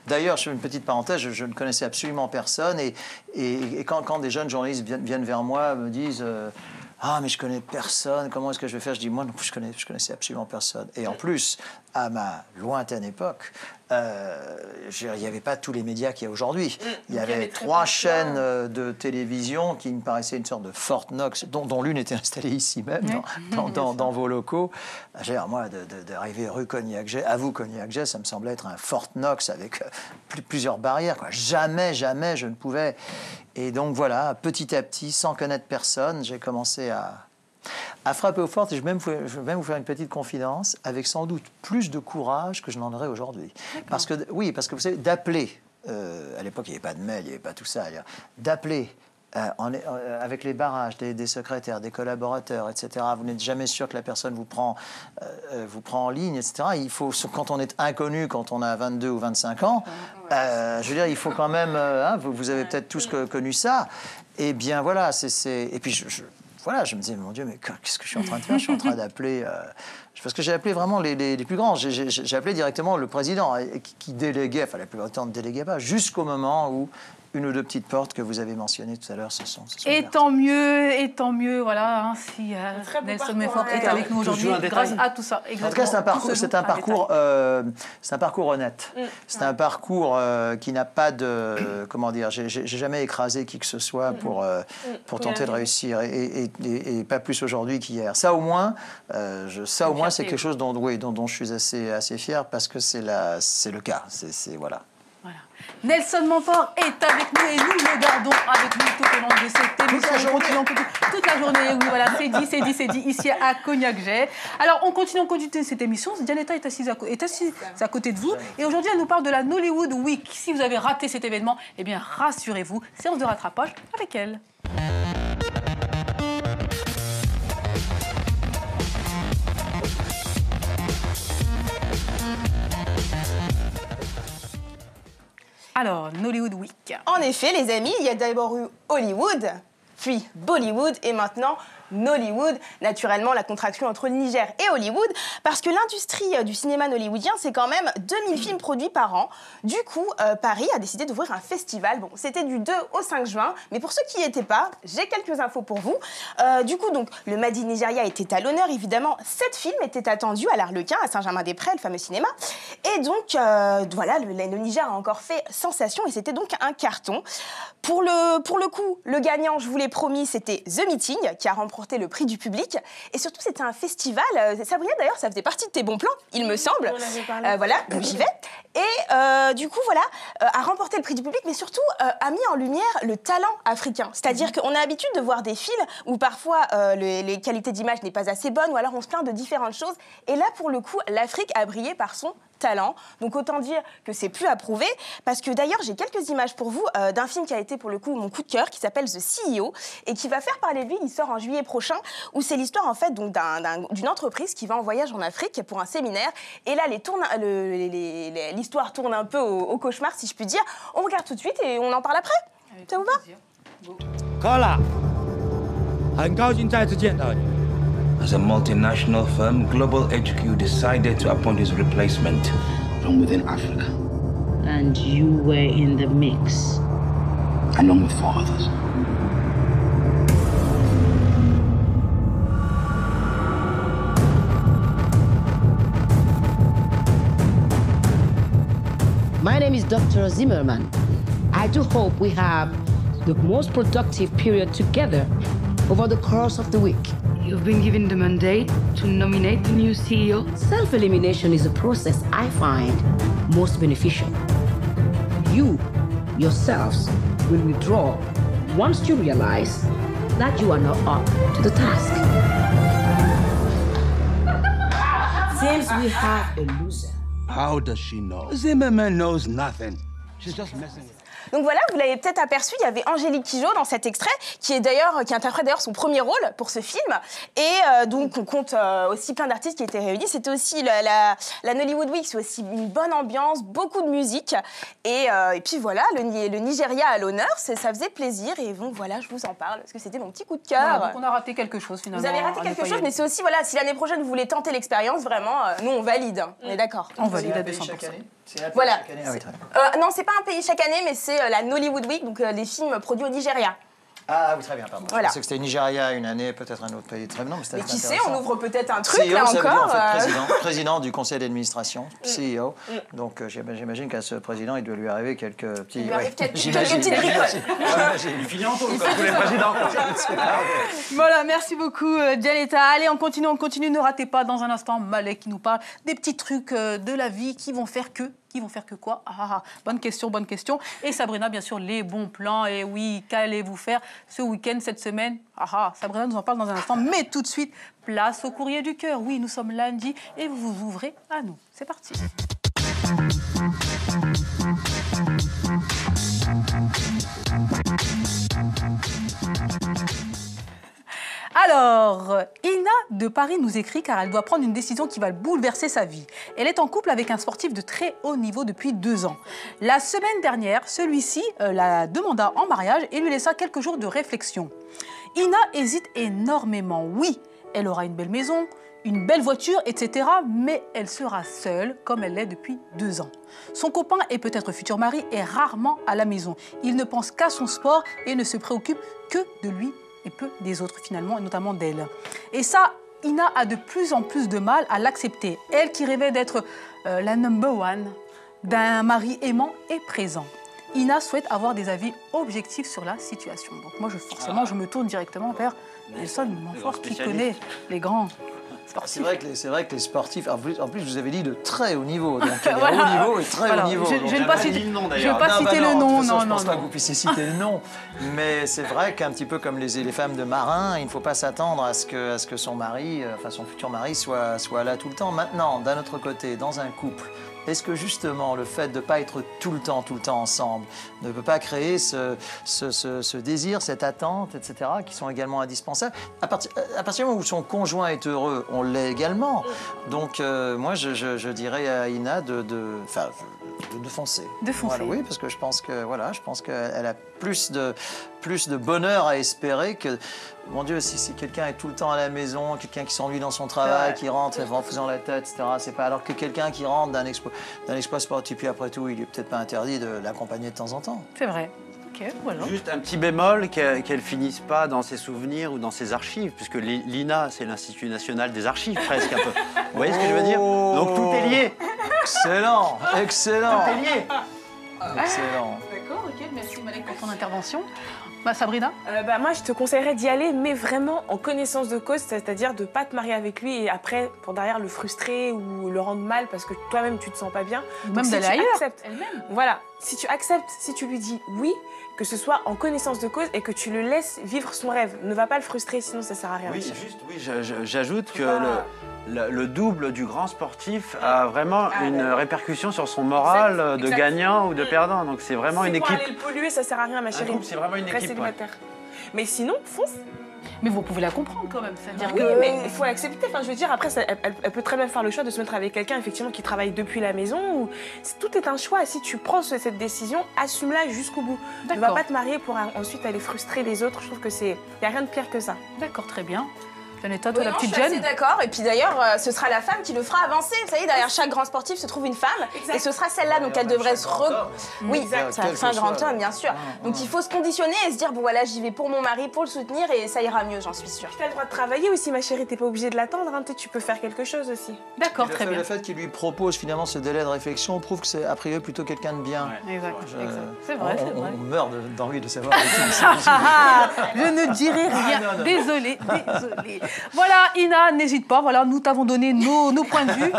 D'ailleurs, je fais une petite parenthèse, je ne connaissais absolument personne. Et quand des jeunes journalistes viennent vers moi, me disent ah, mais je connais personne, comment est-ce que je vais faire? Je dis, moi, non, je connaissais absolument personne. Et en plus, à ma lointaine époque, il n'y avait pas tous les médias qu'il y a aujourd'hui. Il y avait 3 chaînes de télévision qui me paraissaient une sorte de Fort Knox, dont l'une était installée ici même, dans vos locaux. Moi, d'arriver rue Cognac-Jet, à vous Cognac-Jet, ça me semblait être un Fort Knox avec plusieurs barrières, quoi. Jamais je ne pouvais... Et donc voilà, petit à petit, sans connaître personne, j'ai commencé à frapper aux portes. Et je vais même vous faire une petite confidence, avec sans doute plus de courage que je n'en aurais aujourd'hui. Parce que vous savez, d'appeler, à l'époque il n'y avait pas de mail, il n'y avait pas tout ça, d'appeler avec les barrages des secrétaires, des collaborateurs, etc. Vous n'êtes jamais sûr que la personne vous prend en ligne, etc. Il faut, quand on est inconnu, quand on a 22 ou 25 ans, je veux dire, il faut quand même... vous avez peut-être tous connu ça. Et bien voilà, et puis je me disais, mon Dieu, mais qu'est-ce que je suis en train de faire? Je suis en train d'appeler... parce que j'ai appelé vraiment les plus grands. J'ai appelé directement le président qui déléguait, enfin la plupart du temps ne déléguait pas, jusqu'au moment où une ou deux petites portes que vous avez mentionnées tout à l'heure se sont et tant mieux, voilà, hein, si Nelson Montfort est avec nous aujourd'hui grâce à tout ça. En tout cas, c'est un parcours honnête. C'est un parcours qui n'a pas de, comment dire, j'ai jamais écrasé qui que ce soit pour tenter de réussir, et pas plus aujourd'hui qu'hier. Ça au moins, c'est quelque chose dont je suis assez fier, parce que c'est le cas. Voilà. Nelson Montfort est avec nous et nous le gardons avec nous tout au long de cette émission. On continue toute la journée. Oui, voilà, c'est dit ici à Cognac-Jet. Alors, on continue cette émission. Dianetta est assise à côté de vous. Et aujourd'hui, elle nous parle de la Nollywood Week. Si vous avez raté cet événement, eh bien, rassurez-vous, séance de rattrapage avec elle. Alors, Nollywood Week. En effet, les amis, il y a d'abord eu Hollywood, puis Bollywood et maintenant Nollywood. Naturellement, la contraction entre le Niger et Hollywood, parce que l'industrie du cinéma nollywoodien, c'est quand même 2000 films produits par an. Du coup, Paris a décidé d'ouvrir un festival. Bon, c'était du 2 au 5 juin, mais pour ceux qui n'y étaient pas, j'ai quelques infos pour vous. Du coup, donc, le Made in Nigeria était à l'honneur, évidemment. 7 films étaient attendus à l'Arlequin, à Saint-Germain-des-Prés, le fameux cinéma. Et donc, voilà, le Niger a encore fait sensation et c'était donc un carton. Pour le coup, le gagnant, je vous l'ai promis, c'était The Meeting, qui a remporté le prix du public. Et surtout, c'était un festival. Sabrina, d'ailleurs, ça faisait partie de tes bons plans, il me semble. Voilà, donc j'y vais. Et du coup, voilà, a remporté le prix du public, mais surtout a mis en lumière le talent africain. C'est-à-dire qu'on a l'habitude de voir des films où parfois les qualités d'image n'est pas assez bonnes, ou alors on se plaint de différentes choses. Et là, pour le coup, l'Afrique a brillé par son talent. Donc autant dire que c'est plus à prouver, parce que d'ailleurs j'ai quelques images pour vous d'un film qui a été pour le coup mon coup de cœur, qui s'appelle The CEO et qui va faire parler de lui. Il sort en juillet prochain, où c'est l'histoire en fait donc d'une entreprise qui va en voyage en Afrique pour un séminaire, et là l'histoire tourne un peu au cauchemar, si je puis dire. On regarde tout de suite et on en parle après. Ça vous va? Carla, 很高兴再次见到你。 As a multinational firm, Global HQ decided to appoint his replacement from within Africa. And you were in the mix? Along with 4 others. My name is Dr. Zimmerman. I do hope we have the most productive period together over the course of the week. You've been given the mandate to nominate the new CEO? Self-elimination is a process I find most beneficial. You, yourselves, will withdraw once you realize that you are not up to the task. Seems we have a loser. How does she know? Zimmerman knows nothing. She's just messing with. Donc voilà, vous l'avez peut-être aperçu, il y avait Angélique Kidjo dans cet extrait, qui interprète d'ailleurs son premier rôle pour ce film. Et donc on compte aussi plein d'artistes qui étaient réunis. C'était aussi la Nollywood Week, c'est aussi une bonne ambiance, beaucoup de musique. Et puis voilà, le Nigeria à l'honneur, ça faisait plaisir. Et bon voilà, je vous en parle, parce que c'était mon petit coup de cœur. Voilà, donc on a raté quelque chose finalement. Vous avez raté quelque chose, mais c'est aussi, voilà, si l'année prochaine vous voulez tenter l'expérience, vraiment, nous on valide, hein, on est d'accord. On valide à 200%. Voilà. Non, c'est pas un pays chaque année, mais c'est la Nollywood Week, donc les films produits au Nigeria. Ah oui, très bien, pardon. Voilà. Je pensais que c'était Nigeria une année, peut-être un autre pays. Très bien, mais qui sait, on ouvre peut-être un truc CEO, là ça veut dire, encore. en fait, président du conseil d'administration, CEO. Donc j'imagine qu'à ce président, il doit lui arriver quelques petits. Il lui arrive quelques petites bricoles. Il finit en taule, comme tous les présidents. Voilà, merci beaucoup, Dianetta. Allez, on continue. Ne ratez pas dans un instant Malek qui nous parle des petits trucs de la vie qui vont faire que quoi? Bonne question. Et Sabrina, bien sûr, les bons plans. Et oui, qu'allez-vous faire ce week-end, cette semaine? Sabrina nous en parle dans un instant. Mais tout de suite, place au courrier du cœur. Oui, nous sommes lundi et vous vous ouvrez à nous. C'est parti. Alors, Ina de Paris nous écrit car elle doit prendre une décision qui va bouleverser sa vie. Elle est en couple avec un sportif de très haut niveau depuis 2 ans. La semaine dernière, celui-ci la demanda en mariage et lui laissa quelques jours de réflexion. Ina hésite énormément. Oui, elle aura une belle maison, une belle voiture, etc. Mais elle sera seule, comme elle l'est depuis 2 ans. Son copain et peut-être futur mari est rarement à la maison. Il ne pense qu'à son sport et ne se préoccupe que de lui et peu des autres finalement, et notamment d'elle. Et ça, Ina a de plus en plus de mal à l'accepter. Elle qui rêvait d'être la number one d'un mari aimant et présent. Ina souhaite avoir des avis objectifs sur la situation. Donc moi, forcément, je me tourne directement vers Nelson Montfort qui connaît les grands sportifs. C'est vrai que les sportifs, en plus, je vous avais dit de très haut niveau. Donc il y a haut niveau et très haut niveau. Je ne vais pas citer le nom d'ailleurs. Je ne vais pas citer le nom. Je ne pense pas que vous puissiez citer le nom. Mais c'est vrai qu'un petit peu comme les femmes de marins, il ne faut pas s'attendre à ce que son mari, enfin son futur mari, soit là tout le temps. Maintenant, d'un autre côté, dans un couple, est-ce que justement le fait de ne pas être tout le temps ensemble ne peut pas créer ce désir, cette attente, etc., qui sont également indispensables? À partir du moment où son conjoint est heureux, on l'est également. Donc moi, je dirais à Ina de foncer. De foncer. Voilà, oui, parce que je pense qu'elle a plus de bonheur à espérer que, mon Dieu, si quelqu'un est tout le temps à la maison, quelqu'un qui s'ennuie dans son travail, qui rentre en faisant la tête, etc., c'est pas alors que quelqu'un qui rentre d'un exploit sportif, puis après tout, il est peut-être pas interdit de l'accompagner de temps en temps. C'est vrai. Okay, voilà. Juste un petit bémol, qu'elle finisse pas dans ses souvenirs ou dans ses archives, puisque l'INA, c'est l'Institut national des archives, presque un peu. Vous voyez ce que je veux dire? Donc tout est lié. Excellent, excellent. Tout est lié. Excellent. D'accord, ok, merci Malek pour ton intervention. Sabrina? Moi, je te conseillerais d'y aller, mais vraiment en connaissance de cause, c'est-à-dire de ne pas te marier avec lui et après, pour derrière, le frustrer ou le rendre mal parce que toi-même, tu ne te sens pas bien. Même d'aller ailleurs. Elle-même. Voilà, si tu acceptes, si tu lui dis oui, que ce soit en connaissance de cause et que tu le laisses vivre son rêve. Ne va pas le frustrer, sinon ça ne sert à rien. Oui, j'ajoute que le double du grand sportif a vraiment une répercussion sur son moral de gagnant ou de perdant. Donc c'est vraiment une équipe. Pour aller le polluer, ça sert à rien, ma chérie. C'est vraiment une équipe. Mais sinon, fonce. Mais vous pouvez la comprendre quand même. C'est-à-dire oui, mais il faut l'accepter. Enfin, je veux dire, après, elle peut très bien faire le choix de se mettre avec quelqu'un effectivement qui travaille depuis la maison. Ou... Tout est un choix. Si tu prends cette décision, assume-la jusqu'au bout. Ne va pas te marier pour ensuite aller frustrer les autres. Je trouve que il n'y a rien de pire que ça. D'accord, très bien. Janetta, toi, la petite jeune. Je suis d'accord. Et puis d'ailleurs, ce sera la femme qui le fera avancer. Vous savez, derrière chaque grand sportif se trouve une femme. Exact. Et ce sera celle-là. Donc elle devrait se Oui, c'est un grand homme, bien sûr. Donc il faut se conditionner et se dire, bon voilà, j'y vais pour mon mari, pour le soutenir et ça ira mieux, j'en suis sûre. Tu as le droit de travailler aussi, ma chérie. T'es pas obligée de l'attendre. Hein. Tu peux faire quelque chose aussi. D'accord, très bien. Le fait qu'il lui propose finalement ce délai de réflexion prouve que c'est a priori plutôt quelqu'un de bien. Ouais. Exact. C'est vrai, c'est vrai. On meurt d'envie de savoir. Je ne dirai rien. Désolée. Voilà, Ina, n'hésite pas. Voilà, nous t'avons donné nos points de vue.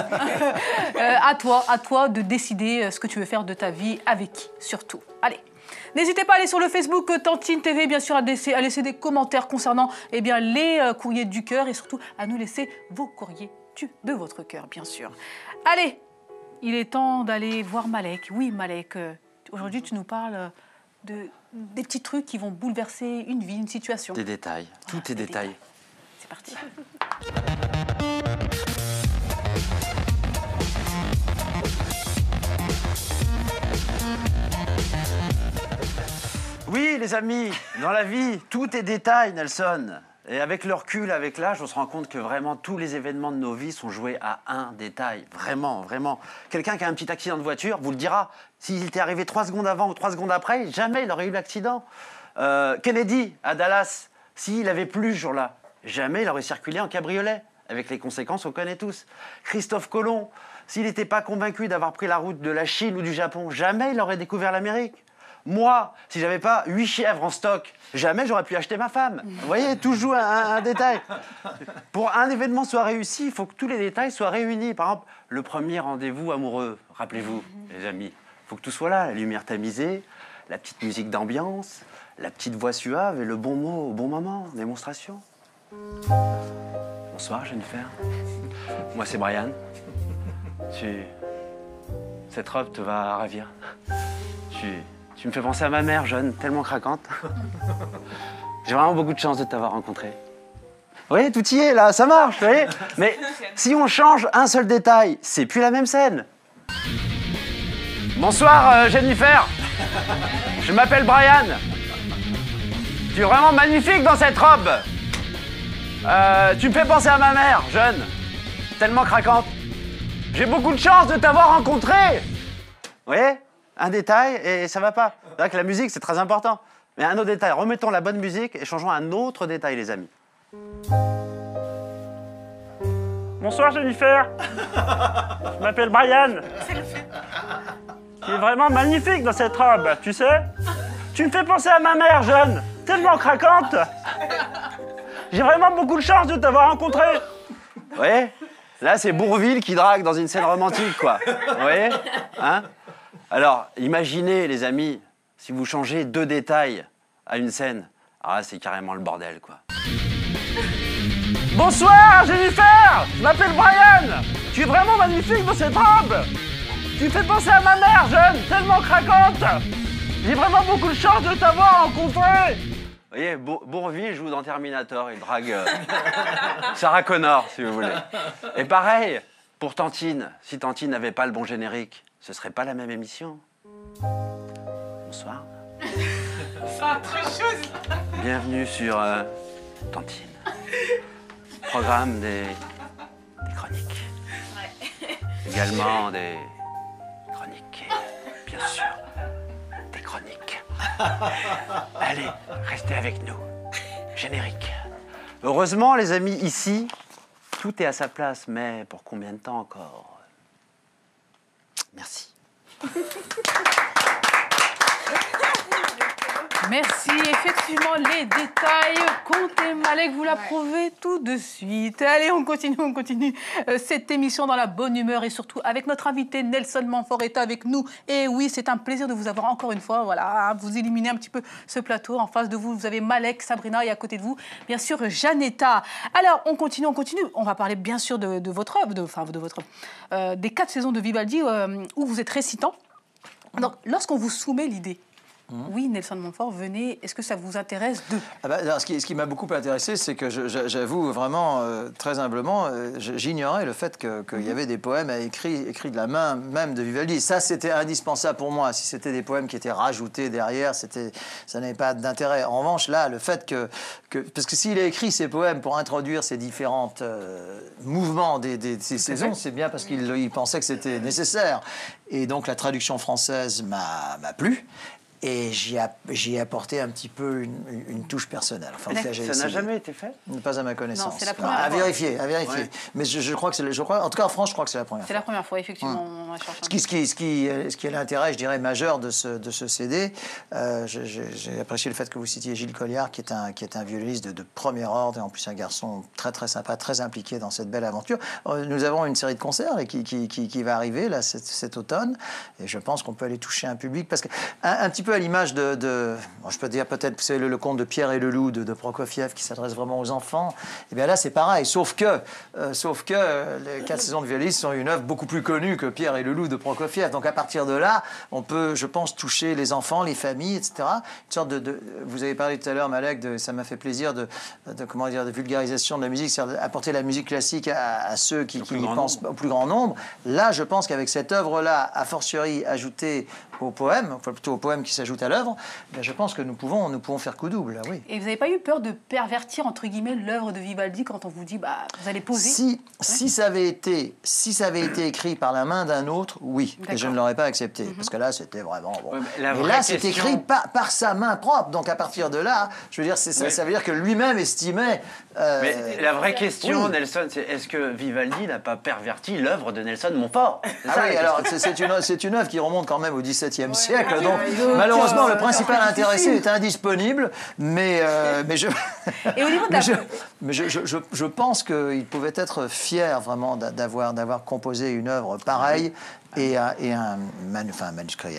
À toi de décider ce que tu veux faire de ta vie, avec qui, surtout. Allez. N'hésitez pas à aller sur le Facebook Tantine TV, bien sûr, à laisser des commentaires concernant les courriers du cœur et surtout à nous laisser vos courriers de votre cœur, bien sûr. Allez, il est temps d'aller voir Malek. Oui, Malek, aujourd'hui, tu nous parles des petits trucs qui vont bouleverser une vie, une situation. Des détails, tout est détail. C'est parti. Oui, les amis, dans la vie, tout est détail, Nelson. Et avec le recul, avec l'âge, on se rend compte que vraiment tous les événements de nos vies sont joués à un détail. Vraiment, vraiment. Quelqu'un qui a un petit accident de voiture vous le dira. S'il était arrivé 3 secondes avant ou 3 secondes après, jamais il aurait eu l'accident. Kennedy, à Dallas, s'il avait plu ce jour-là, jamais il aurait circulé en cabriolet. Avec les conséquences, on connaît tous. Christophe Colomb, s'il n'était pas convaincu d'avoir pris la route de la Chine ou du Japon, jamais il aurait découvert l'Amérique. Moi, si j'avais pas 8 chèvres en stock, jamais j'aurais pu acheter ma femme. Vous voyez, tout joue un détail. Pour un événement soit réussi, il faut que tous les détails soient réunis. Par exemple, le premier rendez-vous amoureux, rappelez-vous, les amis, il faut que tout soit là. La lumière tamisée, la petite musique d'ambiance, la petite voix suave et le bon mot au bon moment, démonstration. Bonsoir, Jennifer. Moi, c'est Brian. Cette robe te va ravir. Tu me fais penser à ma mère, jeune, tellement craquante. J'ai vraiment beaucoup de chance de t'avoir rencontré. Vous voyez, tout y est, là, ça marche, vous voyez. Mais si on change un seul détail, c'est plus la même scène. Bonsoir, Jennifer. Je m'appelle Brian. Tu es vraiment magnifique dans cette robe. Tu me fais penser à ma mère, jeune. tellement craquante. J'ai beaucoup de chance de t'avoir rencontré. Vous voyez? Un détail et ça va pas. C'est vrai que la musique, c'est très important. Mais un autre détail, remettons la bonne musique et changeons un autre détail, les amis. Bonsoir Jennifer. Je m'appelle Brian. Tu es vraiment magnifique dans cette robe, tu sais. Tu me fais penser à ma mère jeune, tellement craquante. J'ai vraiment beaucoup de chance de t'avoir rencontré. Vous voyez? Là, c'est Bourvil qui drague dans une scène romantique, quoi. Vous voyez? Hein? Alors, imaginez, les amis, si vous changez 2 détails à une scène. Ah, là, c'est carrément le bordel, quoi. Bonsoir Jennifer. Je m'appelle Brian. Tu es vraiment magnifique dans cette robe. Tu me fais penser à ma mère jeune, tellement craquante. J'ai vraiment beaucoup de chance de t'avoir rencontré. Vous voyez, Bourvil joue dans Terminator, il drague Sarah Connor, si vous voulez. Et pareil, pour Tantine, si Tantine n'avait pas le bon générique, ce serait pas la même émission. Bonsoir. C'est autre chose. Bienvenue sur Tantine. Programme des chroniques. Ouais. Également des chroniques. Et bien sûr, des chroniques. Allez, restez avec nous. Générique. Heureusement, les amis, ici, tout est à sa place, mais pour combien de temps encore? Merci. Merci. Effectivement, les détails comptez, Malek, vous l'approuvez tout de suite. Allez, on continue cette émission dans la bonne humeur et surtout avec notre invité Nelson Montfort est avec nous. Et oui, c'est un plaisir de vous avoir encore une fois. Voilà, vous éliminez un petit peu ce plateau. En face de vous, vous avez Malek, Sabrina et à côté de vous, bien sûr, Janetta. Alors, on continue. On va parler bien sûr de votre œuvre, des 4 saisons de Vivaldi où vous êtes récitant. Donc, lorsqu'on vous soumet l'idée, oui, Nelson Montfort, venez. Est-ce que ça vous intéresse de... Alors, ce qui m'a beaucoup intéressé, c'est que j'avoue vraiment, très humblement, j'ignorais le fait qu'il y avait des poèmes écrits de la main même de Vivaldi. Ça, c'était indispensable pour moi. Si c'était des poèmes qui étaient rajoutés derrière, ça n'avait pas d'intérêt. En revanche, là, le fait parce que s'il a écrit ces poèmes pour introduire ces différents mouvements des saisons, c'est bien parce qu'il pensait que c'était nécessaire. Et donc, la traduction française m'a plu. Et j'y ai apporté un petit peu une touche personnelle. Enfin, ça n'a jamais été fait? Pas à ma connaissance. Non, c'est la première fois. À vérifier. Ouais. Mais je crois que c'est... En tout cas, en France, je crois que c'est la première fois. C'est la première fois, effectivement. Ce qui est l'intérêt, je dirais, majeur de ce CD, j'ai apprécié le fait que vous citiez Gilles Colliard, qui est un violoniste de premier ordre, et en plus un garçon très très sympa, très impliqué dans cette belle aventure. Nous avons une série de concerts qui va arriver là, cet automne, et je pense qu'on peut aller toucher un public, parce que un petit peu à l'image je peux dire peut-être, vous savez, le conte de Pierre et le loup de Prokofiev, qui s'adresse vraiment aux enfants, et bien là c'est pareil, sauf que les 4 saisons de Vivaldi sont une œuvre beaucoup plus connue que Pierre et le loup de Prokofiev. Donc à partir de là, on peut, je pense, toucher les enfants, les familles, etc. Une sorte vous avez parlé tout à l'heure, Malek, ça m'a fait plaisir de vulgarisation de la musique, c'est-à-dire apporter la musique classique à ceux qui y pensent au plus grand nombre. Là, je pense qu'avec cette œuvre-là, a fortiori ajoutée au poème, enfin plutôt au poème qui s'ajoute à l'œuvre, je pense que nous pouvons faire coup double, oui. Et vous n'avez pas eu peur de pervertir, entre guillemets, l'œuvre de Vivaldi quand on vous dit, vous allez poser? Si ça avait été écrit par la main d'un autre, oui, et je ne l'aurais pas accepté, parce que là, c'était vraiment... Bon. Ouais, mais là, c'est écrit par sa main propre, donc à partir de là, je veux dire, ça veut dire que lui-même estimait... Mais la vraie question, oui. Nelson, c'est est-ce que Vivaldi n'a pas perverti l'œuvre de Nelson Montfort? Oui, alors c'est une œuvre qui remonte quand même au XVIIe siècle, donc malheureusement le principal intéressé est indisponible, mais je pense qu'il pouvait être fier vraiment d'avoir composé une œuvre pareille. Et un manuscrit,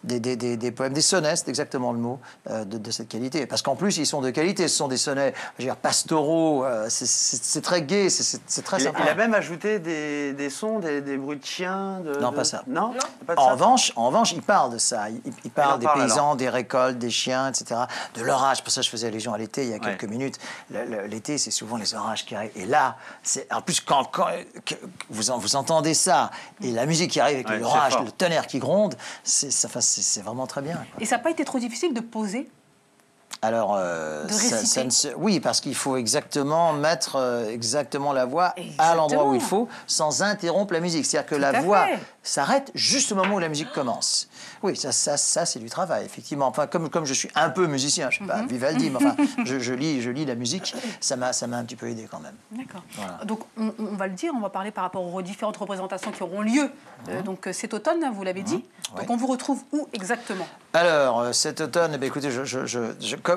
des poèmes, des sonnets, c'est exactement le mot, de cette qualité. Parce qu'en plus, ils sont de qualité. Ce sont des sonnets, je veux dire, pastoraux, c'est très gai, c'est très sympa. Il a même ajouté des sons, des bruits de chiens. Non, pas ça. Non, pas en revanche, il parle de ça. Il parle des paysans, alors. Des récoltes, des chiens, etc. De l'orage. Pour ça, je faisais allusion à l'été il y a quelques minutes. L'été, c'est souvent les orages qui arrivent. Et là, en plus, quand vous entendez ça, et la musique qui arrive avec l'orage, le tonnerre qui gronde, c'est vraiment très bien. Et ça n'a pas été trop difficile de poser? Alors, oui, parce qu'il faut exactement mettre exactement la voix à l'endroit où il faut, sans interrompre la musique. C'est-à-dire que la voix s'arrête juste au moment où la musique commence. Oui, ça c'est du travail, effectivement. Enfin, comme je suis un peu musicien, je ne suis pas Vivaldi, mais enfin, je lis la musique, ça m'a un petit peu aidé quand même. D'accord. Voilà. Donc, on va le dire, on va parler par rapport aux différentes représentations qui auront lieu. Donc, cet automne, vous l'avez dit. Donc, on vous retrouve où exactement? Alors, cet automne, écoutez,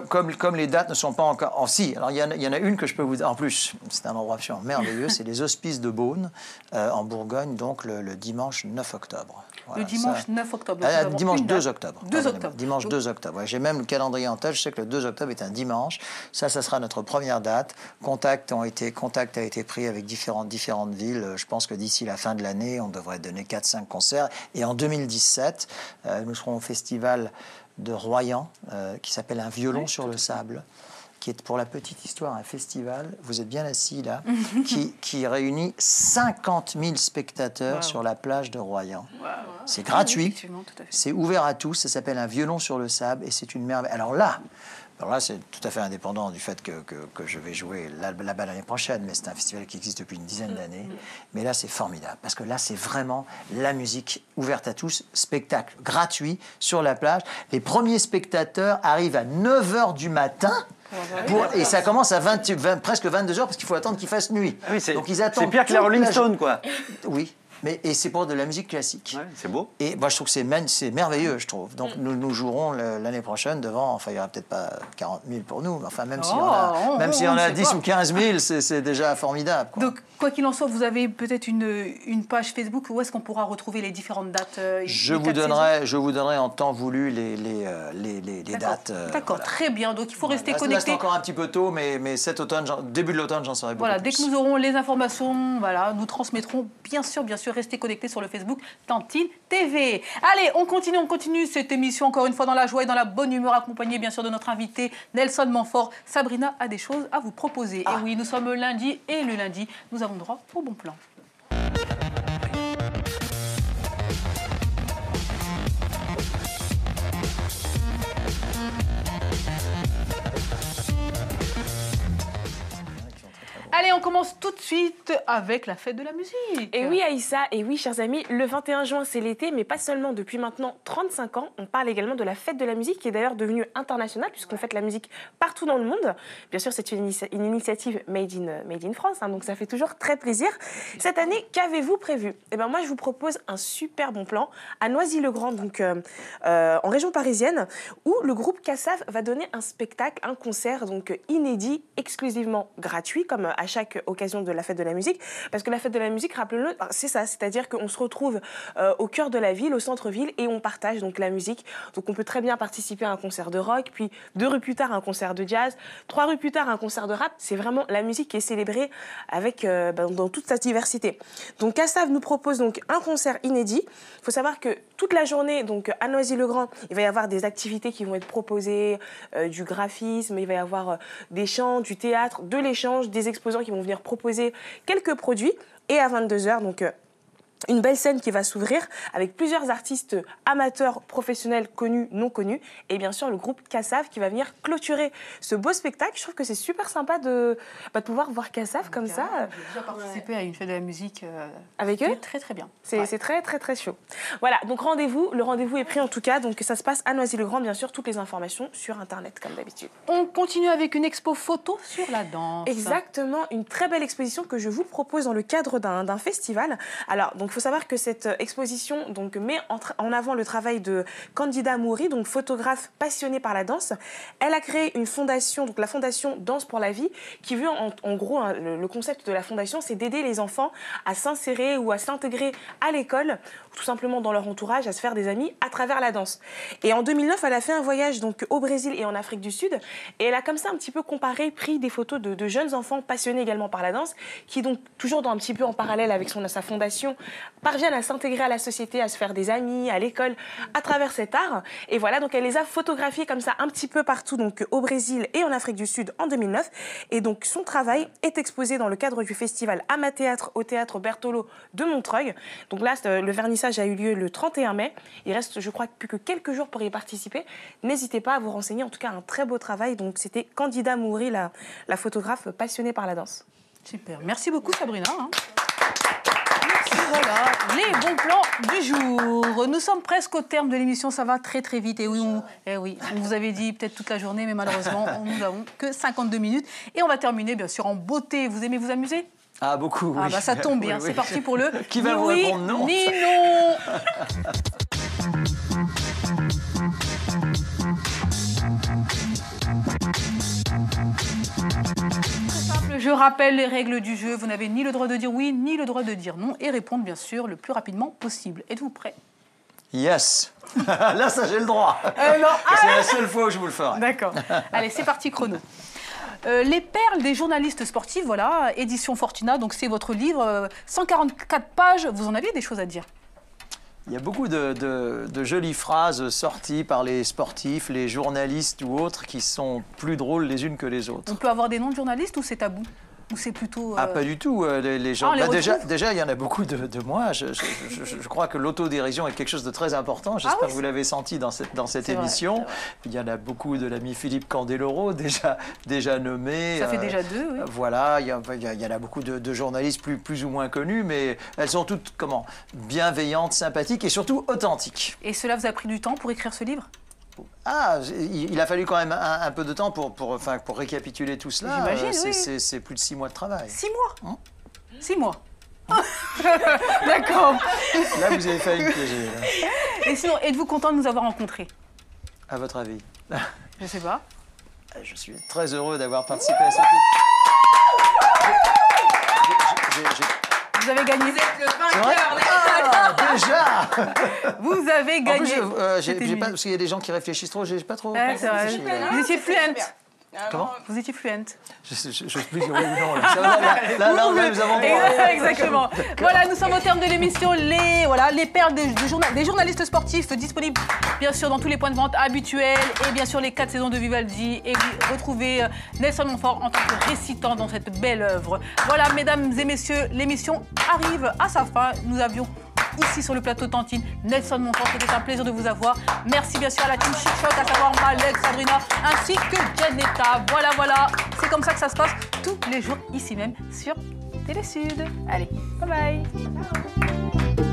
comme les dates ne sont pas encore... si, alors il y en a une que je peux vous dire. En plus, c'est un endroit absolument merveilleux, c'est les Hospices de Beaune, en Bourgogne, donc le dimanche 9 octobre. Voilà, le dimanche 9 octobre. Dimanche 2 octobre. 2 octobre. Dimanche 2 octobre. Ouais, j'ai même le calendrier en tête. Je sais que le 2 octobre est un dimanche. Ça sera notre première date. Contact a été pris avec différentes villes. Je pense que d'ici la fin de l'année, on devrait donner 4-5 concerts. Et en 2017, nous serons au festival de Royan, qui s'appelle Un violon sur le sable, qui est, pour la petite histoire, un festival, vous êtes bien assis là, qui réunit 50 000 spectateurs sur la plage de Royan. C'est gratuit, c'est ouvert à tous, ça s'appelle Un violon sur le sable, et c'est une merveille. Alors là, c'est tout à fait indépendant du fait que je vais jouer là-bas l'année prochaine, mais c'est un festival qui existe depuis une dizaine d'années. Mais là, c'est formidable, parce que là, c'est vraiment la musique ouverte à tous, spectacle gratuit sur la plage. Les premiers spectateurs arrivent à 9h du matin, et ça commence à presque 22h, parce qu'il faut attendre qu'il fasse nuit. Ah oui, donc ils attendent. C'est pire que les Rolling Stones, quoi. Oui. Et c'est pour de la musique classique. Ouais, c'est beau. Et moi, je trouve que c'est merveilleux, je trouve. Donc, nous jouerons l'année prochaine devant, enfin, il n'y aura peut-être pas 40 000 pour nous, mais enfin, même s'il y en a 10 ou 15 000, c'est déjà formidable. Quoi. Donc, quoi qu'il en soit, vous avez peut-être une page Facebook où est-ce qu'on pourra retrouver les différentes dates je vous donnerai en temps voulu les dates. D'accord, voilà. Très bien. Donc, il faut rester connecté. Là, c'est encore un petit peu tôt, mais cet automne, début de l'automne, j'en saurai beaucoup plus. Dès que nous aurons les informations, nous transmettrons, bien sûr, restez connectés sur le Facebook Tantine TV. Allez, on continue cette émission encore une fois dans la joie et dans la bonne humeur, accompagnée bien sûr de notre invité Nelson Montfort. Sabrina a des choses à vous proposer. Et oui, nous sommes lundi et le lundi, nous avons droit au bon plan. Allez, on commence tout de suite avec la fête de la musique. Et oui, Aïssa, et oui, chers amis, le 21 juin, c'est l'été, mais pas seulement. Depuis maintenant 35 ans, on parle également de la fête de la musique, qui est d'ailleurs devenue internationale, puisqu'on fête la musique partout dans le monde. Bien sûr, c'est une initiative made in France, donc ça fait toujours très plaisir. Cette année, qu'avez-vous prévu? Eh bien, moi, je vous propose un super bon plan à Noisy-le-Grand, donc en région parisienne, où le groupe Kassav va donner un spectacle, un concert donc inédit, exclusivement gratuit, comme à chaque occasion de la fête de la musique, parce que la fête de la musique, rappelez-le, c'est ça, c'est-à-dire qu'on se retrouve au cœur de la ville, au centre-ville, et on partage donc la musique. Donc on peut très bien participer à un concert de rock, puis 2 rues plus tard un concert de jazz, 3 rues plus tard un concert de rap. C'est vraiment la musique qui est célébrée avec dans toute sa diversité. Donc Kassav nous propose donc un concert inédit. Il faut savoir que toute la journée, donc à Noisy-le-Grand, il va y avoir des activités qui vont être proposées, du graphisme, il va y avoir des chants, du théâtre, de l'échange, des exposants qui vont venir proposer quelques produits. Et à 22h, donc une belle scène qui va s'ouvrir avec plusieurs artistes amateurs, professionnels, connus, non connus, et bien sûr le groupe Kassav qui va venir clôturer ce beau spectacle. Je trouve que c'est super sympa de pouvoir voir Kassav comme ça. J'ai déjà participé à une fête de la musique avec eux. Très très bien. C'est très très très chaud. Voilà, donc le rendez-vous est pris en tout cas, donc ça se passe à Noisy-le-Grand, bien sûr, toutes les informations sur internet comme d'habitude. On continue avec une expo photo sur la danse. Exactement, une très belle exposition que je vous propose dans le cadre d'un festival. Alors, donc il faut savoir que cette exposition donc, met en avant le travail de Candida Mouri, donc photographe passionnée par la danse. Elle a créé une fondation, donc la fondation Danse pour la vie, qui veut en gros, le concept de la fondation, c'est d'aider les enfants à s'insérer ou à s'intégrer à l'école, ou tout simplement dans leur entourage, à se faire des amis à travers la danse. Et en 2009, elle a fait un voyage donc, au Brésil et en Afrique du Sud, et elle a comme ça un petit peu comparé, pris des photos de jeunes enfants passionnés également par la danse, qui donc toujours un petit peu en parallèle avec sa fondation, parviennent à s'intégrer à la société, à se faire des amis, à l'école, à travers cet art. Et voilà, donc elle les a photographiés comme ça un petit peu partout, donc au Brésil et en Afrique du Sud en 2009. Et donc son travail est exposé dans le cadre du festival Amathéâtre au Théâtre Bertolo de Montreuil. Donc là, le vernissage a eu lieu le 31 mai. Il reste, je crois, plus que quelques jours pour y participer. N'hésitez pas à vous renseigner. En tout cas, un très beau travail. Donc c'était Candida Mouri, la photographe passionnée par la danse. Super. Merci beaucoup, Sabrina. Voilà, les bons plans du jour. Nous sommes presque au terme de l'émission, ça va très très vite. Et oui, on vous avait dit peut-être toute la journée, mais malheureusement, nous n'avons que 52 minutes. Et on va terminer bien sûr en beauté. Vous aimez vous amuser ? Ah, beaucoup, oui. Ah bah ça tombe bien, oui, c'est parti pour le... Qui va vous répondre non? Ni non. Je rappelle les règles du jeu. Vous n'avez ni le droit de dire oui, ni le droit de dire non. Et répondre, bien sûr, le plus rapidement possible. Êtes-vous prêts? Yes. Là, ça, j'ai le droit. C'est la seule fois où je vous le ferai. D'accord. Allez, c'est parti, chrono. Les perles des journalistes sportifs, voilà, édition Fortuna. Donc, c'est votre livre. 144 pages. Vous en aviez des choses à dire? Il y a beaucoup de jolies phrases sorties par les sportifs, les journalistes ou autres qui sont plus drôles les unes que les autres. On peut avoir des noms de journalistes ou c'est tabou? Ou c'est plutôt... Ah, pas du tout. Les gens... déjà, il y en a beaucoup de moi. Je crois que l'autodérision est quelque chose de très important. J'espère que vous l'avez senti dans cette émission. Vrai. Il y en a beaucoup de l'ami Philippe Candeloro, déjà nommé. Ça fait déjà 2, oui. Voilà, il y en a beaucoup de journalistes plus ou moins connus, mais elles sont toutes, bienveillantes, sympathiques et surtout authentiques. Et cela vous a pris du temps pour écrire ce livre? Ah, il a fallu quand même un peu de temps pour récapituler tout cela. J'imagine, oui. C'est plus de 6 mois de travail. 6 mois 6 mois. D'accord. Là, vous avez failli me piéger. Et sinon, êtes-vous content de nous avoir rencontrés? À votre avis? Je sais pas. Je suis très heureux d'avoir participé à cette... Vous avez gagné. Vous êtes le vainqueur. Déjà. Vous avez gagné. En plus, parce qu'il y a des gens qui réfléchissent trop, j'ai pas trop réfléchi. Vous étiez fluente. Comment? Vous étiez fluente. Je plus dire oui ou non. Là, nous avons droit. Exactement. Voilà, nous sommes au terme de l'émission. Les perles des journalistes sportifs disponibles, bien sûr, dans tous les points de vente habituels. Et bien sûr, les 4 saisons de Vivaldi. Et vous retrouvez Nelson Montfort en tant que récitant dans cette belle œuvre. Voilà, mesdames et messieurs, l'émission arrive à sa fin. Nous avions ici sur le plateau Tantine, Nelson Montfort, c'était un plaisir de vous avoir. Merci bien sûr à la team Chic Choc, à savoir Malek, Sabrina, ainsi que Janetta. Voilà, c'est comme ça que ça se passe tous les jours ici même sur Télé Sud. Allez, bye bye.